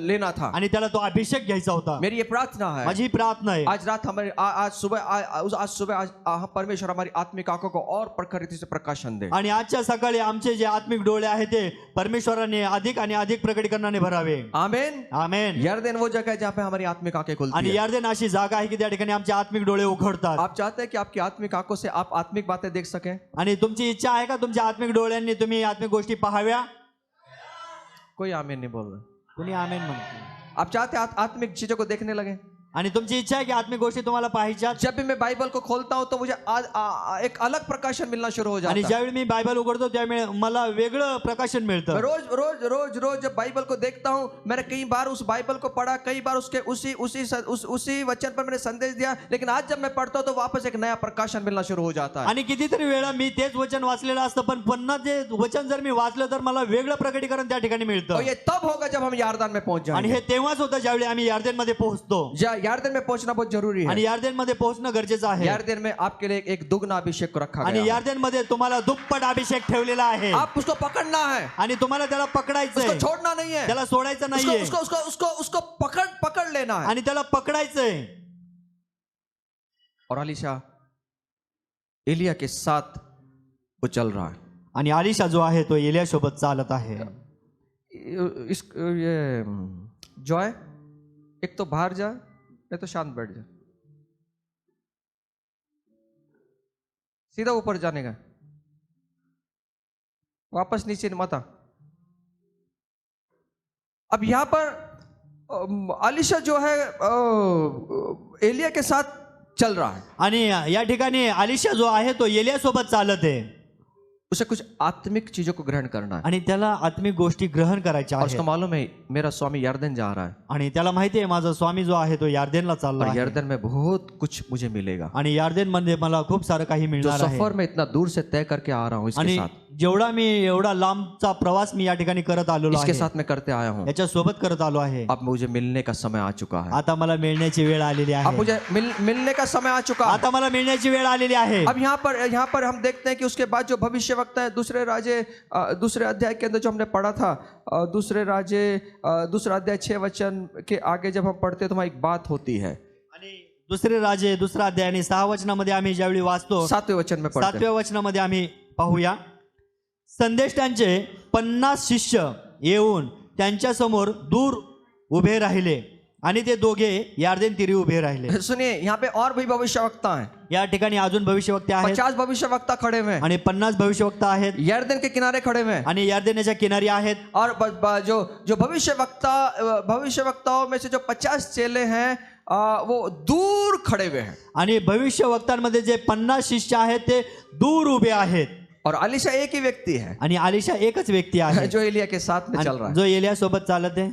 लेना था। आणि त्याला तो अभिषेक घ्यायचा होता. मेरी ये प्रार्थना है, माझी ही प्रार्थना आहे आज रात हमारी आज सुबह परमेश्वर हमारी आत्मिक आंखों को और प्रखर रीति से प्रकाशन दे। आणि आजच्या सकाळी आमचे जे आत्मिक डोळे आहेत ते परमेश्वराने अधिक आणि अधिक प्रकटीकरणाने भरावे. आमेन। आमेन. यरदन वो जगह है जहाँ पे हमारी आत्मिक आंखें खुलती आणि है। यर्दन अशी जागा आहे की त्या ठिकाणी आमचे आत्मिक डोळे उघडतात. आप चाहते हैं कि आपकी आत्मिक आंखों से आप आत्मिक बातें देख सकें? आणि तुमची इच्छा आहे का तुमच्या आत्मिक डोळ्यांनी तुम्ही आत्मिक गोष्टी पाहाव्या? कोई आमीन नहीं बोल रहा। कुणी आमेन म्हणतो. आप चाहते हैं आत्मिक चीजों को देखने लगे? आणि तुमची इच्छा आहे की आत्मिक गोष्टी तुम्हाला पाहायच्या. जब भी मैं बाइबल को खोलता हूं तो मुझे एक अलग प्रकाशन मिलना शुरू हो जाता आणि है। ज्यावेळी मी बायबल उघडतो त्यावेळी मला वेगळं प्रकाशन मैं मिळतं. रोज रोज रोज रोज जब बाइबल को देखता हूं, मैंने कई बार उस बाइबल को पढ़ा, कई बार उसके उसी वचन पर मैंने संदेश दिया, लेकिन आज जब मैं पढ़ता हूं तो वापस एक नया प्रकाशन मिलना शुरू हो जाता है। आणि कितीतरी वेळा मी तेच वचन वाचलेलं असतं पण पुन्हा ते वचन जर मी वाचलं तर मला वेगळं प्रकटीकरण त्या ठिकाणी और मिळतं. ये तब होगा जब हम यारदान में पहुंच आणि जाएंगे। हे तेव्हाच होतं ज्यावेळी आम्ही यार्देन मध्ये पोहोचतो. यारदान में पहुंचना बहुत जरूरी है। आणि यार्देन मध्ये पोहोचणं गरजेचं आहे. यारदान में आपके लिए एक दुगना अभिषेक को रखा आणि गया है। यार्देन मध्ये तुम्हाला दुप्पट अभिषेक ठेवलेला आहे आप उसको पकड़ना है, आणि तुम्हाला त्याला पकडायचंय, उसको छोड़ना नहीं है, त्याला सोडायचं उसको नाहीये उसको उसको उसको उसको पकड़ लेना है। आणि त्याला पकडायचंय. और अलीशा एलिया के साथ वो चल रहा है। आणि अलिशा जो आहे तो एलिया सोबत चालत आहे. ये जो है, एक तो बाहर जा, नहीं तो शांत बैठ जा, सीधा ऊपर जाने का, वापस नीचे मत आ। अब यहां पर अलीशा जो है एलिया के साथ चल रहा है। आणि या ठिकाणी अलिशा जो आहे तो एलिया सोबत चालत आहे उसे कुछ आत्मिक चीजों को ग्रहण करना है। आणि त्याला आत्मिक गोष्टी ग्रहण करायच्या और उसको आहेत. मालूम है मेरा स्वामी यरदन जा रहा है आणि त्याला माहिती आहे माझा स्वामी जो आहे तो यार्देनला चालला और आहे यरदन में बहुत कुछ मुझे मिलेगा। आणि यार्देन मध्ये मला खूप सारं काही जो मिळणार आहे. सफर में इतना दूर से तय करके आ रहा हूँ इसके आणि साथ, जेवढा मी एवढा लांबचा प्रवास मी या ठिकाणी करत आलेलो इसके आहे, साथ मैं करते आया हूँ। याच्या सोबत करत आलो आहे. अब मुझे मिलने का समय आ चुका है। आता मला मिळण्याची वेळ आलेली अब आहे. मुझे मिलने का समय आ चुका है। आता मला मिळण्याची वेळ आलेली आहे. अब यहाँ पर हम देखते हैं कि उसके बाद जो भविष्यवक्ता है, दूसरे अध्याय के अंदर जो हमने पढ़ा था, दूसरा अध्याय 6 वचन के आगे जब हम पढ़ते हैं तो वहाँ एक बात होती है। आणि दुसरे राजे दुसरा अध्याय आणि 6 वचनामध्ये आम्ही ज्यावेळी वाचतो 7वें वचन में पढ़ते 7व्या वचनामध्ये आम्ही पाहूया. संदेष्टांचे 50 शिष्य येऊन त्यांच्या समोर दूर उभे राहिले आणि ते दोघे यार्देन तीरी उभे राहिले. हैं। सुनिए, यहाँ पे और भी भविष्यवक्ता हैं। या ठिकाणी अजून भविष्यवक्ते आहेत 50 भविष्यवक्ता खड़े हुए हैं, आणि 50 भविष्यवक्ता आहेत यरदन के किनारे खड़े हुए हैं। आणि यार्देनाच्या किनारी आहेत. और जो भविष्यवक्ताओं में से जो 50 चेले हैं वो दूर खड़े हुए हैं। आणि भविष्यवक्तांमध्ये जे 50 शिष्य आहेत ते दूर उभे आहेत. और अलीशा एक ही व्यक्ति है आणि अलिशा एकच व्यक्ती आहे जो एलिया के साथ में चल रहा है। जो एलिया सोबत चालत आहे.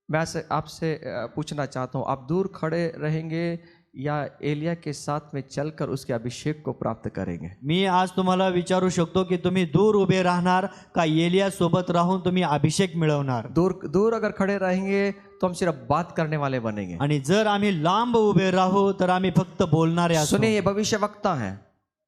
मैं आपसे पूछना चाहता हूँ, आप दूर खड़े रहेंगे या एलिया के साथ में चलकर उसके अभिषेक को प्राप्त करेंगे? मी आज तुम्हाला विचारू शकतो की तुम्ही दूर उभे राहणार का एलिया सोबत राहून तुम्ही अभिषेक मिळवणार? दूर अगर खड़े रहेंगे तो हम सिर्फ बात करने वाले बनेंगे। आणि जर आम्ही लांब उभे राहू तर आम्ही फक्त बोलणारे असू. सुनिए, ये भविष्यवक्ता हैं,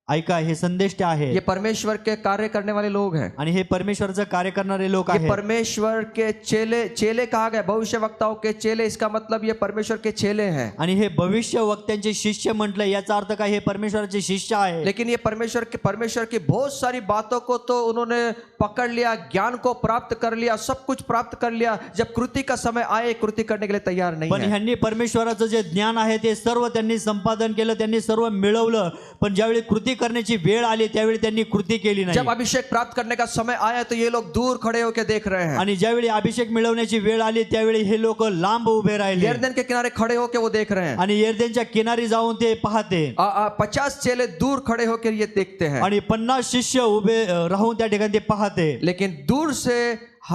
ऐका, हे संदेष्टे ये आहेत परमेश्वर के कार्य करने वाले लोग हैं, आणि हे परमेश्वरचं कार्य करणारे लोक ये आहेत. परमेश्वर के चेले कहा गया, भविष्यवक्ताओं के चेले, इसका मतलब ये परमेश्वर के चेले हैं। आणि हे भविष्य वक्त्यांचे शिष्य म्हटलं याचा अर्थ काय? हे परमेश्वराचे शिष्य आहे. लेकिन ये परमेश्वर की बहुत सारी बातों को तो उन्होंने पकड़ लिया, ज्ञान को प्राप्त कर लिया, सब कुछ प्राप्त कर लिया। जब कृति का समय आए, कृति करने के लिए तैयार नहीं पण है। ह्यांनी परमेश्वराचं जे ज्ञान आहे ते सर्व त्यांनी संपादन केलं, त्यांनी सर्व मिळवलं, पण ज्यावेळी कृती करण्याची वेळ आली त्यावेळी त्यांनी कृती केली नाही. जब अभिषेक प्राप्त करने का समय आया तो ये लोग दूर खड़े होकर देख रहे हैं। आणि ज्यावेळी अभिषेक मिळवण्याची वेळ आली त्यावेळी हे लोक लांब उभे राहिले यरदन के किनारे खड़े होकर वो देख रहे हैं। आणि यरदनच्या किनारी जाऊन ते पाहते. 50 चेले दूर खड़े होकर ये देखते हैं, आणि 50 शिष्य उभे राहून त्या ठिकाणी ते पाहते. लेकिन दूर से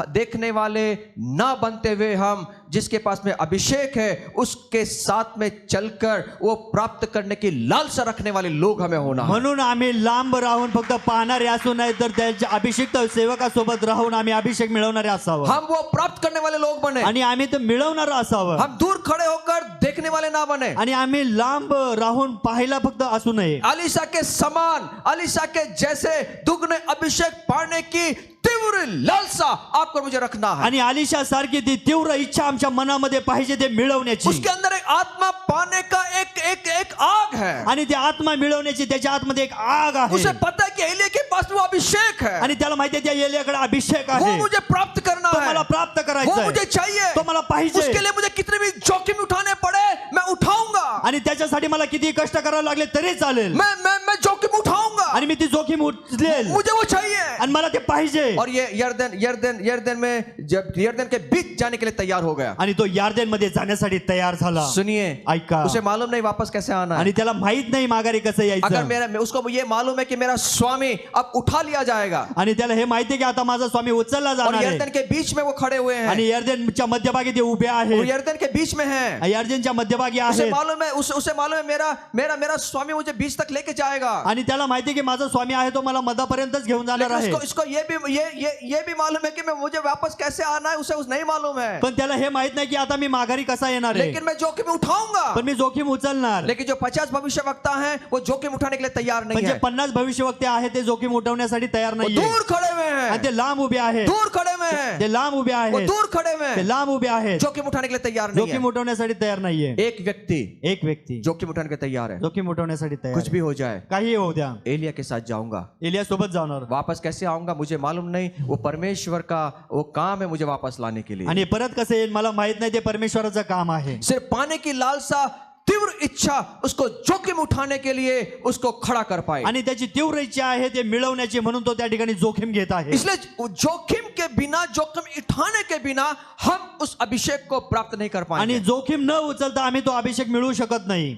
देखने वाले ना बनते हुए हम जिसके पास में अभिषेक है उसके साथ में चलकर वो प्राप्त करने की लालसा रखने वाले लोग हमें होना है। म्हणून आम्ही लांब राहून फक्त पाहणारे असू नये तर त्यांच्या अभिषिक्त सेवकासोबत राहून आम्ही अभिषेक मिळवणारे असावं हम वो प्राप्त करने वाले लोग बने, आणि आम्ही ते मिळवणार असावं हम दूर खड़े होकर देखने वाले ना बने। आणि आम्ही लांब राहून पाहायला फक्त असू नये। अलीशा के समान, अलीशा के जैसे दुगने अभिषेक पाने की तीव्र लालसा आपको मुझे रखना है। आणि अलीशा सारखी ती तीव्र इच्छा आमच्या मनामध्ये पाहिजे ते मिळवण्याची। उसके अंदर एक आत्मा पाने का एक आग है आणि ते आत्मा मिळवण्याची त्याच्या आतमध्ये एक आग आहे। उसे पता है कि एलिया के पास वो अभिषेक है आणि त्याला माहिती आहे त्या एलियाकडे अभिषेक वो आहे, मुझे प्राप्त करना तो है, मला प्राप्त वो करायचा मुझे आहे, चाहिए, तो मला पाहिजे। उसके लिए मुझे कितने भी जोखिम उठाने पड़े मैं उठाऊंगा, आणि त्याच्यासाठी मला किती कष्ट करावे लागले तरी चालेल, मैं जोखिम उठाऊंगा, आणि मी ती जोखीम उचलेल मुझे वो चाहिए। आणि मला ते पाहिजे। और ये यरदन में जब यरदन के बीच जाने के लिए तैयार हो गया, आणि तो यार्देन मध्ये जाण्यासाठी तयार झाला। सुनिए ऐका, उसे मालूम नहीं वापस कैसे आना है, आणि त्याला माहित नाही माघारी कसं अगर यायचं। उसको ये मालूम है कि मेरा स्वामी अब उठा लिया जाएगा आणि त्याला हे माहिती आहे की आता माझा स्वामी उचलला और जाणार यरदन आहे, के बीच में वो खड़े हुए हैं आणि यार्देनच्या मध्यभागी ते उभे वो आहेत, यरदन के बीच में हैं। यार्देनच्या मध्यभागी उसे आहेत, मालूम है उसे मालूम है मेरा स्वामी मुझे बीच तक लेके जाएगा। आणि त्याला माहिती आहे की माझा स्वामी आहे तो मला मधापर्यंतच घेऊन जाणार लेकिन आहे। इसको ये भी मालूम है कि मैं मुझे वापस कैसे आना है उसे नहीं मालूम है, पण त्याला हे माहित नाही की आता मी माघारी कसा येणार आहे, लेकिन मैं जोखिम उठाऊंगा। पण मी जोखीम उचलणार। लेकिन जो 50 भविष्यवक्ता हैं वो जोखिम उठाने के लिए तैयार नहीं म्हणजे है, 50 भविष्यवक्ते आहेत ते जोखीम उठवण्यासाठी तयार वो नाहीये, दूर खड़े हुए आणि हैं, ते लांब उभे आहेत, दूर खड़े हुए हैं, ते लांब उभे वो आहेत, दूर खड़े हुए ते हैं, लांब उभे आहेत, जोखिम उठाने के लिए तैयार नहीं जोखीम है। उठवण्यासाठी तयार नाहीये। एक व्यक्ति एक व्यक्ती जोखिम उठाने के लिए तैयार है, जोखीम उठवण्यासाठी तयार कुछ आहे। भी हो जाए काही होऊ द्या, एलिया के साथ जाऊंगा, एलिया सोबत जाणार, वापस कैसे आऊंगा मुझे मालूम नहीं, वो परमेश्वर का वो काम है मुझे वापस लाने के लिए। आणि परत कसं येईल मला माहित नाही, ते परमेश्वराचं काम आहे। सिर्फ पाने की लालसा, तीव्र इच्छा उसको जोखिम उठाने के लिए उसको खड़ा कर पाए, आणि त्याची तीव्र इच्छा आहे ते मिळवण्याची, म्हणून तो त्या ठिकाणी जोखीम घेत आहे। इसलिए जोखिम के बिना, जोखिम उठाने के बिना हम उस अभिषेक को प्राप्त नहीं कर आणि पाएंगे। जोखीम न उचलता आम्ही तो अभिषेक मिळवू शकत नाही।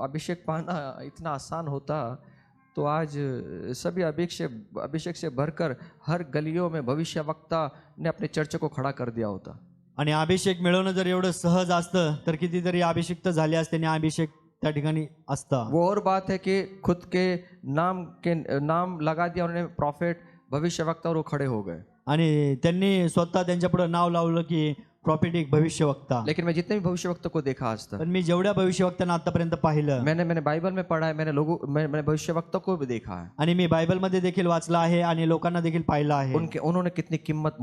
अभिषेक पाना इतना आसान होता तो आज सभी अभिषेक से भरकर हर गलियों में भविष्यवक्ता ने अपने चर्च को खड़ा कर दिया होता। आणि अभिषेक मिळवणं जर एवढं सहज असतं तर कितीतरी अभिषिक्त झाले असते आणि अभिषेक त्या ठिकाणी असता। वो और बात है कि खुद के नाम लगा दिया उन्होंने, प्रॉफिट, भविष्यवक्ता, और वो खड़े हो गए। आणि त्यांनी स्वतः त्यांच्या पुढे नाव लावलं की प्रॉफिटिक भविष्यवक्ता। लेकिन मैं जितने भी भविष्यवक्ता को देखा आज तक, पण मी जेवढ्या भविष्यवक्त्यांना आतापर्यंत पाहिलं, मैंने बाइबल में पढ़ा है, मैंने भविष्यवक्ता को भी देखा है, आणि मी बायबलमध्ये देखील वाचलं आहे आणि लोकांना देखील पाहिलं आहे, उन्होंने कितनी कीमत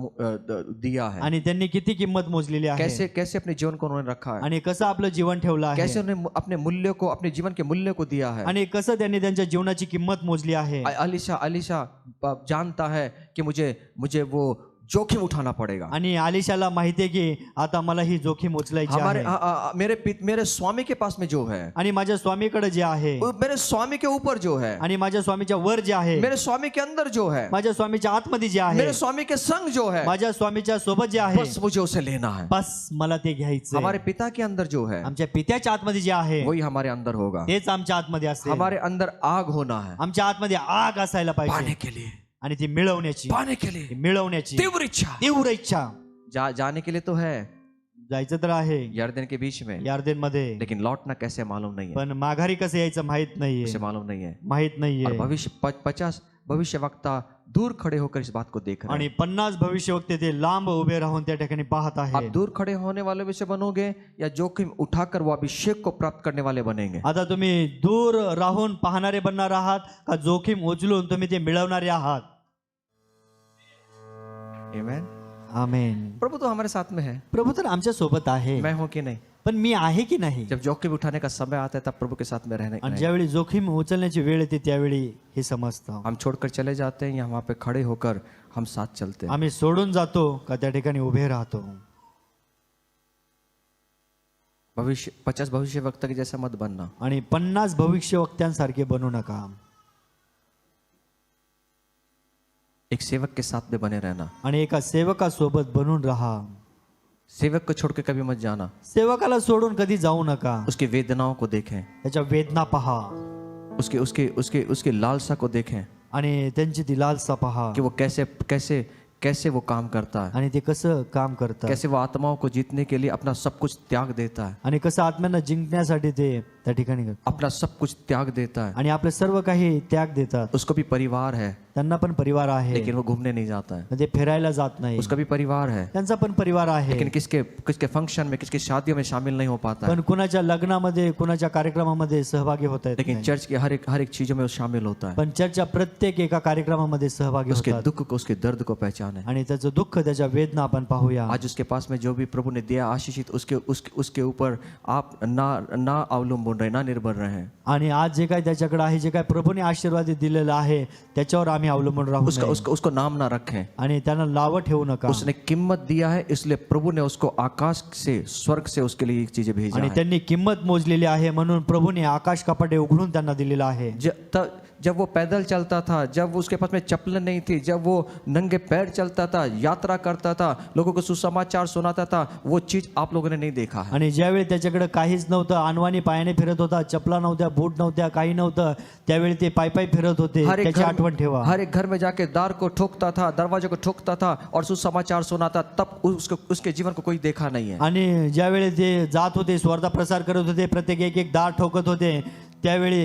दिया है, आणि त्यांनी किती किंमत मोजलेली आहे, कैसे अपने जीवन को उन्होंने रखा है, आणि कसं आपलं जीवन ठेवलं आहे, कैसे उन्होंने अपने जीवन के मूल्य को दिया है। आणि कसं त्यांनी त्यांच्या जीवनाची किंमत मोजली आहे। अलीशा जानता है कि मुझे वो जोखिम उठाना पड़ेगा। आणि आलिशाला माहिती आहे की आता मला ही जोखीम उचलायची आहे, मेरे स्वामी के पास में जो है, आणि माझ्या स्वामीकडे जे आहे, मेरे स्वामी के ऊपर जो है, आणि माझ्या स्वामीच्या वर जे आहे, मेरे स्वामी के अंदर जो है, माझ्या स्वामीच्या आतमध्ये जे आहे, मेरे स्वामी के संग जो है, माझ्या स्वामीच्या सोबत जे आहे, बस मुझे उसे लेना है। बस मला ते घ्यायचं। हमारे पिता के अंदर जो है आमच्या पित्याच्या आतमध्ये जे आहे वही हमारे अंदर होगा, तेच आमच्या आतमध्ये असेल। हमारे अंदर आग होना है, आमच्या आतमध्ये आग असायला पाने पाहिजे, के लिए, आणि ती मिळवण्याची, पाने के लिए मिळवण्याची तीव्र इच्छा, तीव्र इच्छा। जाने के लिए तो है जायचं तर आहे यरदन के बीच में, यार्देन मध्ये, लेकिन लौटना कैसे मालूम नहीं है, पण माघारी कसं यायचं माहित उसे नाहीये, मालूम नहीं है। माहित और नाहीये। 50 भविष्यवक्ता दूर खड़े होकर इस बात को देख रहे आणि हैं। 50 भविष्यवक्ते ते लांब उभे राहून त्या ठिकाणी पाहत आप आहे। दूर खड़े होने वाले में से बनोगे या जोखिम उठाकर वो अभिषेक को प्राप्त करने वाले बनेंगे? आता तुम्ही दूर राहून पाहणारे बनणार आहात का जोखीम उचलून तुम्ही ते मिळवणारे आहात? आमेन। आमेन। प्रभु तो हमारे साथ में है, प्रभू तर आमच्या सोबत आहे, मैं हूं कि नहीं? पण मी आहे की नाही? जब जोखिम उठाने का समय आता है तब प्रभु के साथ में रहने आणि का ज्यावेळी जोखीम उचलण्याची वेळ येते त्यावेळी हे समजतं। हम छोड़कर चले जाते हैं या वहां पे खड़े होकर हम साथ चलते हैं? आम्ही सोडून जातो का त्या ठिकाणी उभे राहतो? 50 भविष्यवक्ता के जैसा मत बनना। आणि 50 भविष्यवक्त्यांसारखे बनू नका। एक सेवक के साथ में बने रहना, आणि एका सेवकासोबत बनून राहा। सेवक को छोड़ के कभी मत जाना, सेवकाला सोडून कधी जाऊ नका। उसकी वेदनाओं को देखें, त्याच्या वेदना पहा, उसकी लालसा को देखें, आणि त्यांची ती लालसा पहा कि वो कैसे कैसे कैसे वो काम करता है, आणि ते कसं काम करतात कैसे वो आत्माओं को जीतने के लिए अपना सब कुछ त्याग देता है, आणि कसं आत्म्यांना जिंकण्यासाठी ते त्या ठिकाणी करतात. अपना सब कुछ त्याग देता है. आणि आपले सर्व काही त्याग देतात. उसको भी परिवार है, त्यांना पण परिवार आहे, लेकिन वो घूमने नहीं जाता है. ते फिरायला जात नाही. उसका भी परिवार है, त्यांचा पण परिवार आहे, लेकिन किसके किसके फंक्शन में, किसकी शादियों में शामिल नहीं हो पाता है. पण कुणाच्या लग्नामध्ये कुणाच्या कार्यक्रमामध्ये सहभागी होत आहेत लेकिन नाही. चर्च की हर एक चीजों में वो शामिल होता है. पण चर्चच्या प्रत्येक एका कार्यक्रमामध्ये सहभागी उसके होतात दुख को, उसके दर्द को पहचाने. आणि त्याचं दुःख त्याच्या वेदना आपण पाहूया. आज उसके पास में जो भी प्रभु ने दिया आशीषित, उसके ऊपर आप ना अवलंबन रहे, ना निर्भर रहे. आणि आज जे काय त्याच्याकडे आहे, जे काय प्रभूने आशीर्वाद दिलेला आहे, त्याच्यावर आम्ही अवलंबून राहू नये. उसको नाम ना रखें. आणि त्यांना नावं ठेवू नका. उसने कीमत दिया है, इसलिए प्रभु ने उसको आकाश से, स्वर्ग से उसके लिए चीजें भेजा आणि है. त्यांनी किंमत मोजलेली आहे म्हणून प्रभूने आकाश कपाटे उघडून त्यांना दिलेलं आहे. जब वो पैदल चलता था, जब उसके पास में चप्पलें नहीं थी, जब वो नंगे पैर चलता था, यात्रा करता था, लोगों को सुसमाचार सुनाता था, वो चीज आप लोगों ने नहीं देखा है. आणि ज्यावेळी त्याच्याकडे काहीच नव्हतं, अनवाणी पायाने फिरत होता, चपला नव्हत्या, बूट नव्हत्या, काही नव्हतं, त्यावेळी ते पायी फिरत होते. त्याची आठवण ठेवा. हर एक घर में जाके दार को ठोकता था, दरवाजे को ठोकता था और सुसमाचार सुनाता, तब उसके जीवन को कोई देखा नहीं है. आणि ज्यावेळी ते जात होते, स्वर्धा प्रसार करत होते, प्रत्येक एक दार ठोकत होते, त्यावेळी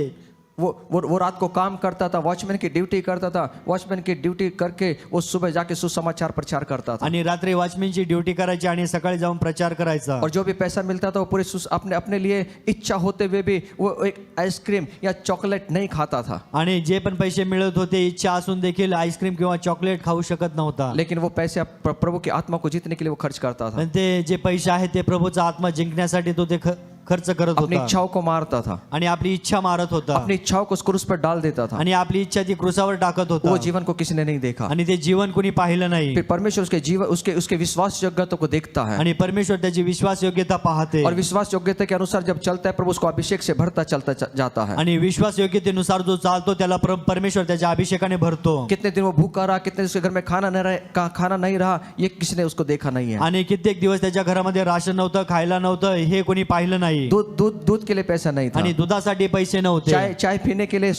वो रात को काम करता था, वॉचमैन की ड्यूटी करता था, वॉचमैन की ड्यूटी करके वो सुबह जाके सुसमाचार प्रचार करता था. आणि रात्री वॉचमॅनची ड्युटी करायची आणि सकाळी जाऊन प्रचार करायचा. और जो भी पैसा मिलता था वो पूरे अपने लिए इच्छा होते हुए भी वो एक आइसक्रीम या चॉकलेट नहीं खाता था. आणि जे पण पैसे मिळत होते, इच्छा असून देखील आईस्क्रीम किंवा चॉकलेट खाऊ शकत नव्हता. लेकिन वो पैसे प्रभु की आत्मा को जीतने के लिए वो खर्च करता था. पण ते जे पैसे आहेत ते प्रभूचा आत्मा जिंकण्यासाठी तो ते खर्च करत अपनी होता इच्छाओं को मारता था, आणि आपली इच्छा मारत होता अपनी इच्छाओं को क्रूस पर डाल देता था. आणि आपली इच्छा ती क्रूसावर टाकत वो होता जीवन को किसी ने नहीं देखा. आणि ते जीवन कुणी पाहिलं नाही. फिर परमेश्वर उसके जीवन उसके विश्वास योग्यता को देखता है, आणि परमेश्वर त्याची विश्वास योग्यता पाहते और विश्वास योग्यता के अनुसार जब चलता है, प्रभु उसको अभिषेक से भरता चलता जाता है. आणि विश्वास योग्यतेनुसार जो चालतो त्याला परमेश्वर त्याच्या अभिषेकाने भरतो. कितने दिन वो भूखा रहा, कितने दिन उसके घर में खाना नहीं रहा, ये किसी ने उसको देखा नहीं है. आणि कित्येक दिवस त्याच्या घरामध्ये राशन नव्हतं, खायला नव्हतं, हे कोणी पाहिलं नाही. दूध के लिए पैसा नहीं था, आणि दुधासाठी पैसे नव्हते, चाय पीने के लिए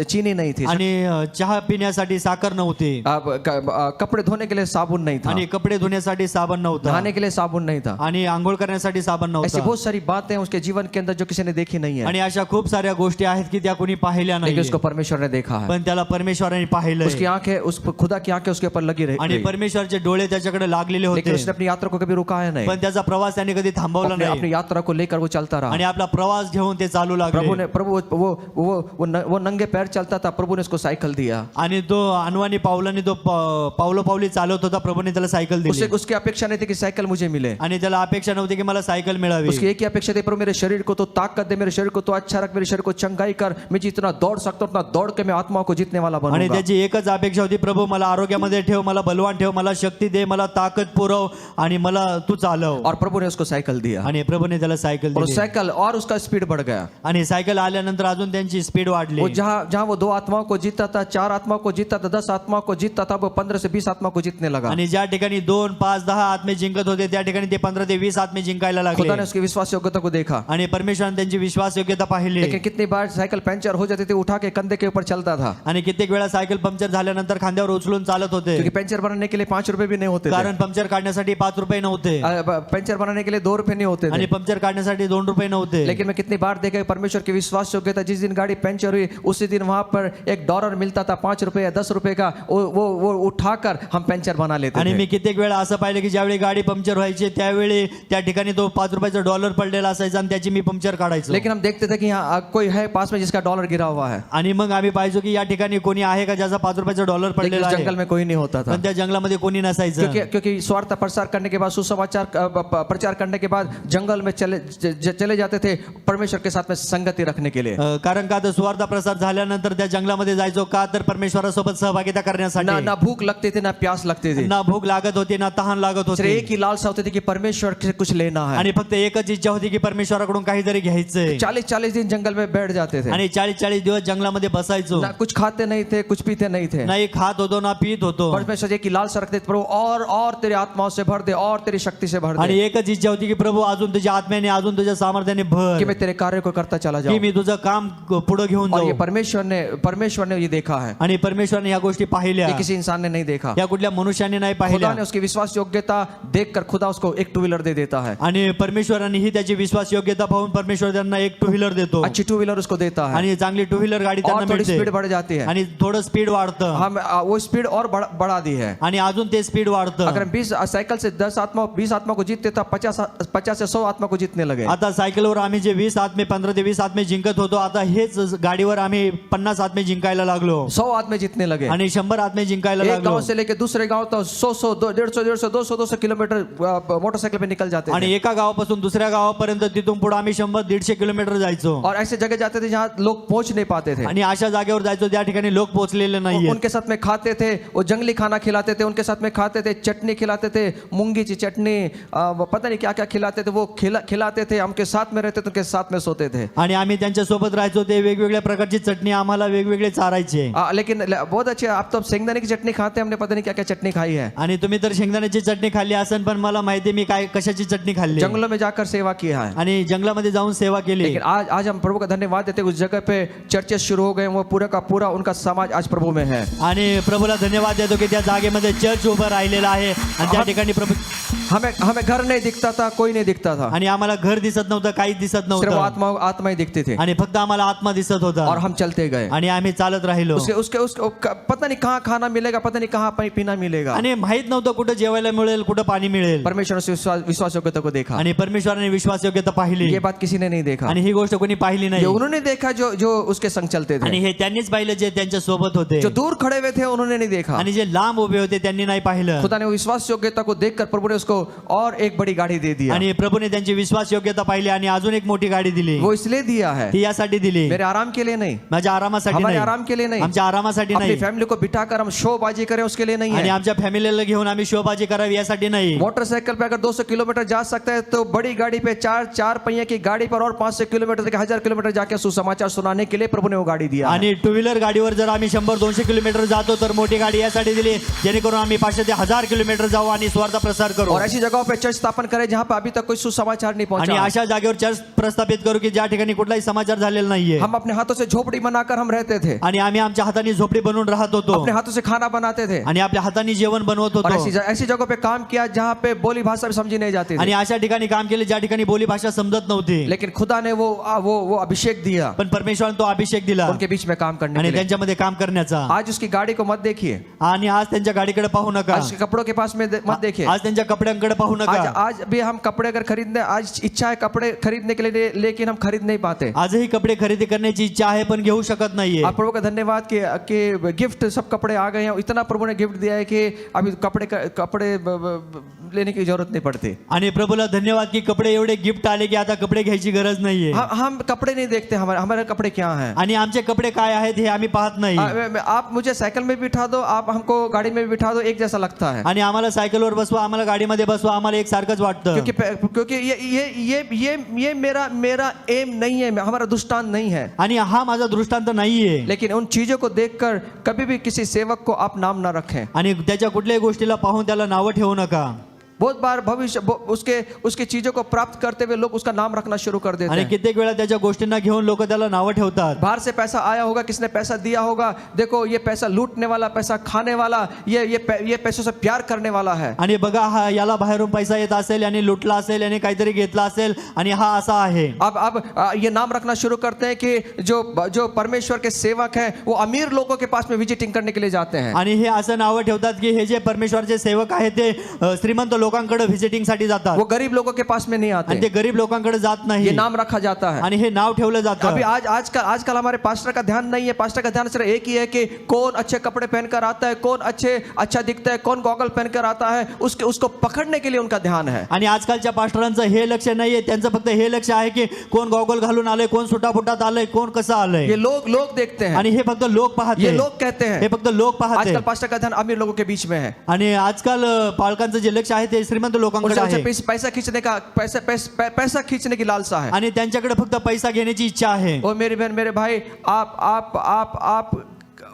चीनी नहीं थी, आणि चहा पिण्यासाठी साखर नव्हती, कपड़े धोने के लिए साबुन नहीं था, आणि कपडे धुण्यासाठी साबण नव्हता, नहाने के लिए साबुन नहीं था. आणि आंघोळ करण्यासाठी साबण ऐसी नव्हता. बहुत सारी बातें हैं उसके जीवन के अंदर जो किसी ने देखी नहीं है, आणि अशा खूप साऱ्या गोष्टी आहेत की त्या कोणी पाहिल्या लेकिन नाही, उसको परमेश्वर ने देखा है. पण त्याला परमेश्वराने पाहिलं. उसकी आंखें, उस खुदा की आंखें उसके ऊपर लगी आणि रही, परमेश्वरचे डोळे त्याच्याकडे लागलेले लेकिन होते. उसने अपनी यात्रा को कभी रुकाया नहीं. पण त्याचा प्रवास त्याने कधी थांबवला नाही अपनी यात्रा को लेकर वो चलता रहा. आणि आपला प्रवास घेऊन ते चालू लागले. प्रभु वो नंगे पैर चलता था, प्रभु ने उसको साइकिल दिया. आणि तो अनवाणी पावलाने तो पावली चालवत होता, प्रभूने त्याला सायकल दिली. उसकी अपेक्षा नहीं थी कि साइकिल मुझे मिले. आणि त्याला अपेक्षा नव्हती की मला सायकल मिळावी. उसकी एक ही अपेक्षा थी, प्रभु मेरे शरीर को तो ताकत दे, मेरे शरीर को तो अच्छा रख, मेरे शरीर को चंगाई कर, मैं जितना दौड़ सकता हूं उतना दौड़ के मैं आत्माओं को जीतने वाला आणि बनूंगा. त्याची एकच अपेक्षा होती, प्रभू मला आरोग्यामध्ये ठेव, मला बलवान ठेव, मला शक्ती दे, मला ताकद पुरव आणि मला तू चालव. और प्रभु ने उसको साइकिल दिया, आणि प्रभूने त्याला सायकल और दिली. साइकिल और उसका स्पीड बढ़ गया. आणि सायकल आल्यानंतर अजून त्यांची स्पीड वाढली. वो जहां वो 2 आत्माओं को जीतता था, 4 आत्माओं को जीतता था, 10 आत्माओं को जीतता था, वो 15 से 20 आत्माओं को जीतने लगा. आणि ज्या ठिकाणी 2, 5, 10 आत्मे जिंकत होते, त्या ठिकाणी ते 15 ते 20 आत्मे जिंकायला खुदा लागले. ने उसकी विश्वास योग्यता को देखा. आणि परमेश्वराने त्यांची विश्वास योग्यता पाहिली. लेकिन कितनी बार साइकिल पंचर हो जाती थी, उठा के कंधे के ऊपर चलता था, आणि कित्येक वेळा सायकल पंक्चर झाल्यानंतर खांद्यावर उचलून चालत होते, क्योंकि पंचर बनाने के लिए 5 रुपए भी नहीं होते थे. कारण पंक्चर काढण्यासाठी 5 रुपये नव्हते, पंचर बनाने के लिए 2 रुपए नहीं होते आणि थे. पंक्चर काढण्यासाठी 2 रुपये नव्हते. लेकिन मैं कितनी बार देखा परमेश्वर की विश्वास योग्यता, जिस दिन गाड़ी पंचर हुई उसी दिन वहां पर $1 मिलता था, 5 रुपए या 10 रुपए का, वो उठाकर हम पंचर बना लेते आणि थे. मी कित्येक वेळा असं पाहिलं की ज्यावेळी गाडी पंक्चर व्हायची त्यावेळी त्या ठिकाणी तो $5 पडलेला असायचा आणि त्याची मी पंक्चर काढायचो. लेकिन हम देखते थे कि यहाँ कोई है पास में जिसका $1 गिरा हुआ है, आणि मग आम्ही पाहिजो की या ठिकाणी कोणी आहे का ज्याचा $5 लेकिन पडलेला उस आहे, जंगल में कोई नहीं होता था. पण त्या जंगलामध्ये कोणी नसायचं. क्योंकि स्वार्थ प्रसार करने के बाद, सुसमाचार प्रचार करने के बाद जंगल में चले जाते थे परमेश्वर के साथ में संगति रखने के लिए. कारण का तर सुवार्ता प्रसार झाल्यानंतर त्या जंगलामध्ये जायचो का तर परमेश्वरासोबत सहभागिता करण्यासाठी. ना भूख लगती थी, ना प्यास लगती थी, ना भूक लागत होती, ना तहान लागत सिर्फ होती, एक ही लालसा होती थी कि परमेश्वर से कुछ लेना है. आणि फक्त एकच इच्छा होती की परमेश्वराकडून काहीतरी घ्यायचंय. 40-40 दिन जंगल में बैठ जाते थे, आणि 40-40 दिवस जंगलामध्ये बसायचो, ना कुछ खाते नहीं थे, कुछ पीते नहीं थे. नाही खात होतो ना पीत होतो, परमेश्वर एक ही लालसा रखते थे, प्रभु और तेरे आत्माओं से भर दे, और तेरी शक्ति से भर आणि दे. एकच इच्छा होती की प्रभू अजून तुझ्या आत्म्याने अजून तुझ्या सामर्थ्याने भर, कि मैं तेरे कार्य को करता चला की जाऊं। मी तुझं काम पुढे घेऊन और ये जाऊ. परमेश्वर ने ये देखा है, आणि परमेश्वराने या गोष्टी पाहिल्या, ये किसी इंसान ने नहीं देखा। या कुठल्या मनुष्याने नाही खुदा पाहिल्या. ने उसकी विश्वास योग्यता देखकर खुदा उसको एक टू व्हीलर दे देता है, आणि परमेश्वराने ही त्याची विश्वास योग्यता पाहून परमेश्वर त्यांना एक टू व्हीलर देतो अच्छी टू व्हीलर उसको देता है, आणि चांगली टू व्हीलर गाडी और त्यांना थोड़ी स्पीड मिळते बढ़ जाती है। आणि थोडं स्पीड वाढतं हम वो स्पीड और बढ़ा दी है। आणि अजून ते स्पीड वाढतं. अगर हम 20 साइकिल से 20 आत्मा को जीतते तो 50 से 100 आत्मा को जीतने लगे। आता सायकलवर आम्ही जे 20 आत्मे 15 ते 20 आत्मे जिंकत होतो, आता हेच गाडीवर आम्ही 50 आत्मे जिंकायला लागलो 100 आत्मे जीतने लगे। आणि 100 आत्मे जिंकायला एक लागलो गांव से लेके दूसरे गांव तक 100 200 किलोमीटर मोटरसाइकिल पे निकल जाते आणि थे। एका गावापासून दुसऱ्या गावापर्यंत तिथून पुढे आम्ही 100-150 किलोमीटर जायचो और ऐसे जगह जाते थे जहाँ लोग पहुंच नहीं पाते थे। आणि अशा जागेवर जायचो त्या ठिकाणी लोक पोहोचलेले नाहीये. उनके साथ में खाते थे, वो जंगली खाना खिलाते थे, उनके साथ में खाते थे, चटनी खिलाते थे, मूंगी की चटनी, वो पता नहीं क्या क्या खिलाते थे, वो खिलाते थे, हमके साथ में रहते थे, उनके साथ में सोते थे। आणि आम्ही त्यांच्या सोबत राहायचो. ते वेगवेगळ्या प्रकारची चटणी आम्हाला वेगवेगळे चारायचे. लेकिन बहुत अच्छे, आप तो शेंगदाणे की चटनी खाते हैं, हमने पता नहीं क्या क्या चटनी खाई है। आणि तुम्ही तर शेंगदाण्याची चटणी खाल्ली असेल, पण मला माहिती मी काय कशाची चटणी खाल्ली जंगलों में जाकर सेवा किया है। आणि जंगलामध्ये जाऊन सेवा केली. लेकिन आज हम प्रभु का धन्यवाद देते हैं, उस जगह पे चर्चेस शुरू हो गए, वो पूरा का पूरा उनका समाज आज प्रभु में है। आणि प्रभूला धन्यवाद देतो की त्या जागेमध्ये चर्च उभं राहिलेला आहे आणि त्या ठिकाणी प्रभू. हमें घर नहीं दिखता था, कोई नहीं दिखता था, आणि आम्हाला घर दिसत नव्हतं, काहीच दिसत सिर्फ नव्हतं आत्मा ही दिखते थे। आणि फक्त आम्हाला आत्मा दिसत होता और हम चलते गए, आणि आम्ही चालत राहिलो. उसके पता नहीं कहाँ खाना मिलेगा, पता नहीं कहाँ पीना मिलेगा। आणि माहित नव्हतं कुठं जेवायला मिळेल, कुठं पाणी मिळेल. परमेश्वर ने विश्वास योग्यता को देखा, आणि परमेश्वराने विश्वास योग्यता पाहिली ये बात किसी ने नहीं देखा। आणि ही गोष्ट कोणी पाहिली ये नाही. उन्होंने देखा जो उसके संग चलते आणि थे, हे त्यांनीच पाहिलं जे त्यांच्या सोबत होते. जो दूर खड़े हुए थे उन्होंने नहीं देखा। आणि जे लांब उभे होते त्यांनी नाही पाहिलं. खुदा ने विश्वास योग्यता को देखकर प्रभु ने उसको और एक बड़ी गाड़ी दे दिया। आणि प्रभूने त्यांची विश्वास योग्यता पाहिली आणि अजून एक मोठी गाडी दिली. वो इसलिए दिया है, ती यासाठी दिली, मेरे आराम के लिए नहीं, माझ्या आरामासाठी हमारे नाही, आराम के लिए नहीं, आमच्या आरामासाठी अपनी नाही फैमिली को बिठाकर हम शोबाजी करें उसके लिए नहीं आणि है। आमच्या फॅमिलीला घेऊन आम्ही शोबाजी करावी यासाठी नाही. मोटरसाइकिल पे अगर 200 किलोमीटर जा सकते हैं तो बड़ी गाड़ी पे चार पहिए की गाड़ी पर और 500 किलोमीटर से 1000 किलोमीटर जाके सुसमाचार सुनाने के लिए प्रभु ने वो गाड़ी दिया है। आणि टू व्हीलर गाडीवर जर आम्ही 100-200 किलोमीटर जातो तर मोठी गाडी यासाठी दिली जेणेकरून आम्ही 500 ते 1000 किलोमीटर जाऊ आणि स्वार्थ प्रसार करू. और ऐसी जगहों पे चर्च स्थापन करें जहां पे अभी तक कोई सुसमाचार नहीं आणि पहुंचा। अशा जागेवर चर्च प्रस्थापित करू की ज्या ठिकाणी कुठलाही समाचार झालेला नाहीये. हम अपने हाथों से झोपड़ी बनाकर हम रहते थे, आणि आम्ही आमच्या हाताने झोपडी बनवून राहत होतो अपने हाथों से खाना बनाते थे, आणि आपल्या हाताने जेवण बनवत और होतो. ऐसी जगहों पे काम किया जहां पे बोली भाषा भी समझी नहीं जाती आणि थी। अशा ठिकाणी काम केले ज्या ठिकाणी बोली भाषा समजत नव्हती. लेकिन खुदा ने वो अभिषेक दिया पण परमेश्वराने तो अभिषेक दिला उनके बीच में काम करने आणि के लिए। त्यांच्यामध्ये काम करण्याचा. आज उसकी गाड़ी को मत देखिए, आणि आज त्यांच्या गाडीकडे पाहू नका, आज उसके कपड़ों के पास में मत देखिए। आज त्यांच्या कपड्यांकडे पाहू आज नका. आज भी हम कपड़े अगर खरीदने, आज इच्छा है कपड़े खरीदने के लिए, लेकिन हम खरीद नहीं पाते। आजही कपडे खरेदी करण्याची इच्छा आहे पण घेऊ शकत नाहीये. आप प्रभु का धन्यवाद कि गिफ्ट सब कपड़े आ गए हैं, इतना प्रभु ने गिफ्ट दिया है कि अभी कपड़े लेने की जरूरत नहीं पड़ती। आणि प्रभूला धन्यवाद की कपडे एवढे गिफ्ट आले की आता कपडे घ्यायची गरज नाहीये. हम कपड़े नहीं देखते, हमारे कपड़े क्या हैं। आणि आमचे कपडे काय आहेत हे आम्ही पाहत नाही. आप मुझे साइकिल में बिठा दो, आप हमको गाड़ी में बिठा दो, एक जैसा लगता है। आणि आम्हाला सायकलवर बसवा, आम्हाला गाडीमध्ये बसवा, आम्हाला एक सारखंच वाटतं. क्योंकि ये मेरा एम नहीं है, हमारा दृष्टांत नहीं है। आणि हा माझा दृष्टांत नाहीये. लेकिन उन चीजों को देखकर कभी भी किसी सेवक को आप नाम ना रखें। आणि त्याच्या कुठल्याही गोष्टीला पाहून त्याला नावं ठेवू नका. बहुत बार भविष्य उसके चीजों को प्राप्त करते हुए लोग उसका नाम रखना शुरू कर देते आणि हैं। कित्येक वेळा त्याच्या गोष्टींना घेऊन लोक त्याला नावं ठेवतात. बाहर से पैसा आया होगा, किसने पैसा दिया होगा, देखो ये पैसा लूटने वाला, पैसा खाने वाला, ये पैसों से प्यार करने वाला है। आणि बघा हा याला बाहेरून पैसा येत असेल आणि लुटला असेल आणि काहीतरी घेतला असेल आणि हा असा आहे. अब ये नाम रखना शुरू करते हैं कि जो परमेश्वर के सेवक हैं वो अमीर लोगों के पास में विजिटिंग करने के लिए जाते हैं। आणि हे असं नावं ठेवतात की हे जे परमेश्वरचे सेवक आहेत ते श्रीमंत लोकांकडे व्हिजिटिंग साठी जातात, वो गरीब लोगों के पास में नहीं आणि आते, ते गरीब लोकांकडे जात ये नाही. नाम रखा जाता है। आणि हे नाव ठेवलं जातं. अभी आजकल हमारे पास्टर का ध्यान नहीं है, पास्टर का ध्यान सिर्फ एक ही है कि कौन अच्छे कपड़े पहनकर आता है, कौन अच्छा दिखता है, कौन गॉगल पहनकर आता है, उसको पकड़ने के लिए उनका ध्यान है। आणि आजकालच्या पास्टरांचं हे लक्ष नाहीये, त्यांचं फक्त हे लक्ष आहे की कोण गॉगल घालून आलंय, कोण सुटाफुटात आलंय, कोण कसं आलंय. ये लोग देखते हैं, आणि हे फक्त लोक ये पाहते, लोग कहते हे हैं। फक्त लोक पाहते. आजकल पास्टर का ध्यान अमीर लोगों के बीच में है, आणि आजकाल पालकांचं जे लक्ष आहे ते श्रीमंत लोकांकडे आहे. पैसा खींचने की लालसा है। आणि त्यांच्याकडे फक्त पैसा घेण्याची इच्छा आहे. ओ मेरी बहन, मेरे भाई, आप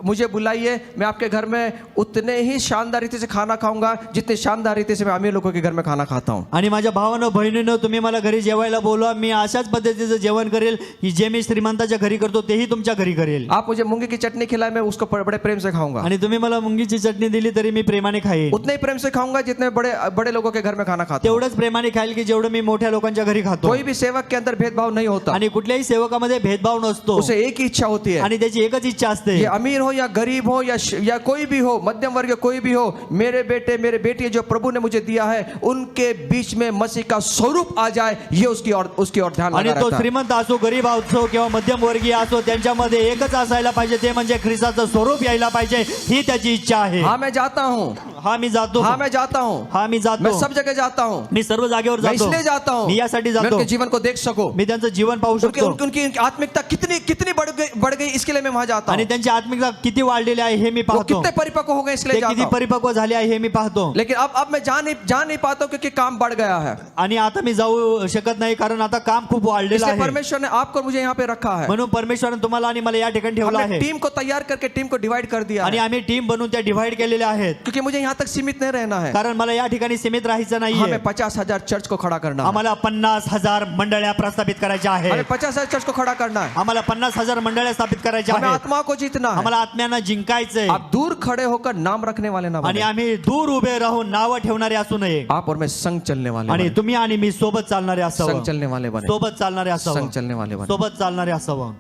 मुझे बुलाइए, मैं आपके घर में उतने ही शानदार रीति से खाना खाऊंगा जितने शानदार रीति से मैं अमीर लोगों के घर में खाना खाता हूँ. आणि माझ्या भावानं बहिणीनं तुम्ही मला घरी जेवायला बोलवा, मी अशाच पद्धतीचं जेवण करेल की जे मी श्रीमंताच्या घरी करतो तेही तुमच्या घरी करेल. आप मुझे मूंगी की चटनी खिलाए, मैं उसको बड़े प्रेम से खाऊंगा. आणि तुम्ही मला मुंगीची चटणी दिली तरी मी प्रेमाने खाईन. उतने ही प्रेम से खाऊंगा जितने बड़े बड़े लोगों के घर में खाना खाता हूं. तेवढंच प्रेमाने खाईल की जेवढं मी मोठ्या लोकांच्या घरी खातो. कोई भी सेवक के अंदर भेदभाव नहीं होता. आणि कुठल्याही सेवकामध्ये भेदभाव नसतो. उसे एक ही इच्छा होती है, आणि त्याची एकच इच्छा असते. ये अमीर हो या गरीब हो या कोई भी हो, मध्यम वर्ग कोई भी हो, मेरे बेटे मेरे बेटी जो प्रभु ने मुझे दिया है उनके बीच में मसीह का स्वरूप आ जाए, ये उसकी ओर ध्यान आणि लगा तो रहता है. श्रीमंत असो, गरीब असो किंवा मध्यमवर्गीय असो, त्यांच्यामध्ये एकच असायला पाहिजे, ते म्हणजे ख्रिस्ताचं स्वरूप यायला पाहिजे, ही त्याची इच्छा आहे. हाँ मैं जाता हूँ, हा मी जातो. हाँ मैं जाता हूँ, हा मी मैं जातो. सब जगह जाता हूँ. मी सर्व जागेवर मैं जातो. इसलिए जाता हूँ मी यासाठी मैं जातो उनके जीवन को देख सकूं, मी त्यांचं जीवन पाहू उनकी शकतो. उनकी आत्मिकता कितनी बढ़ गई इसके लिए मैं वहां जाता आणि हूँ. त्यांची आत्मिकता किती वाढलेली आहे हे मी वो पाहतो. कितने परिपक्व हो गए इसलिए ते जाता किती हूँ. परिपक्व झाले आहे हे मी पाहतो. लेकिन अब मैं जा नहीं पाता हूँ क्योंकि काम बढ़ गया है. आणि आता मी जाऊ शकत नाही कारण आता काम खूप वाढलेलं इसलिए आहे. परमेश्वर ने आपको और मुझे यहाँ पे रखा है. म्हणून परमेश्वराने तुम्हाला आणि मला या ठिकाणी ठेवलं हमने आहे. टीम को तैयार करके टीम को डिवाइड कर दिया आणि है. आम्ही टीम बनवून त्या डिव्हाइड केलेल्या आहेत. क्योंकि मुझे यहाँ तक सीमित नहीं रहना है. कारण मला या ठिकाणी सीमित राहायचं नाहीये. हमें 50,000 चर्च को खड़ा करना है. आम्हाला 50,000 मंडळ्या प्रस्थापित करायच्या हमें आहेत. 50,000 चर्च को खड़ा करना है. आम्हाला 50,000 मंडळ्या स्थापित करायच्या हमें आहेत. आत्मा को जीतना है. आम्हाला आत्म्यांना जिंकायचंय. आप दूर खड़े होकर नाम रखने वाले ना आणि बने. आम्ही दूर उभे राहून नावं ठेवणारे असू नये. आप और मैं संग चलने वाले आणि बने. तुम्ही आणि मी सोबत चालणारे संग असावं. चलने वाले बने. सोबत चालणारे संग असावं. चलने वाले बने. सोबत चालणारे असावं.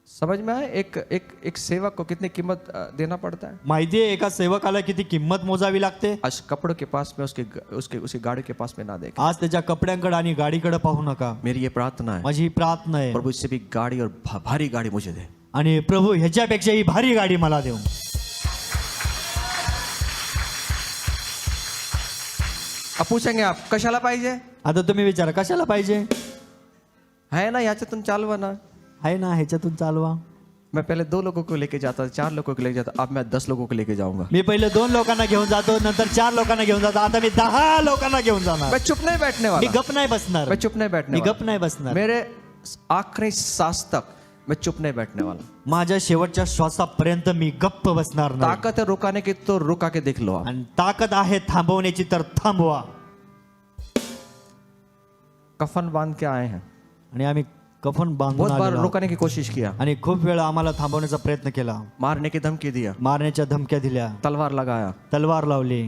समझ में आया एक सेवक को कितनी कीमत देना पड़ता है. माहितीये एका सेवकाला किती किंमत मोजावी लागते. आज कपड़ों के पास में उसकी गाड़ी के पास में ना देखें. आज त्याच्या कपड्यांकडे आणि गाडीकडे पाहू नका. मेरी ये प्रार्थना है, माझी ही प्रार्थना आहे. प्रभु इससे भी गाड़ी और भारी गाड़ी मुझे दे. आणि प्रभू ह्याच्यापेक्षाही भारी गाडी मला देऊ. अब पूछेंगे आप कशाला पाहिजे. आता तुम्ही विचारा कशाला पाहिजे. है ना याच्यातून चालवा ना. आहे ना ह्याच्यातून चालवा. मैं पहले 2 लोगों को लेके जाता था, 4 लोगों को लेके जाता, अब मैं 10 लोगों को लेके जाऊंगा. मी पहिले 2 लोकांना घेऊन जातो, नंतर 4 लोकांना घेऊन जातो, आता मी 10 लोकांना घेऊन जाणार. मैं चुप नहीं बैठने मी वाला. गप नाही बसणार. मैं चुप नहीं बैठने मी वाला. गप नाही बसणार. मेरे आखिरी सांस तक मैं चुप नहीं बैठने वाला. माझ्या शेवटच्या श्वासापर्यंत मी गप्प बसणार नाही. ताकत है रुकाने की तो रुका के देख लो आप. आणि ताकद आहे थांबवण्याची तर थांबवा. कफन बांध के आए हैं. आणि आम्ही कफन बांधून बहुत बार आलेलो आहोत. रुकाने की कोशिश किया, आणि खूप वेळा आम्हाला थांबवण्याचा प्रयत्न केला. मारने की धमकी दिया, मारण्याच्या धमक्या दिल्या, तलवार लगाया. तलवार लावली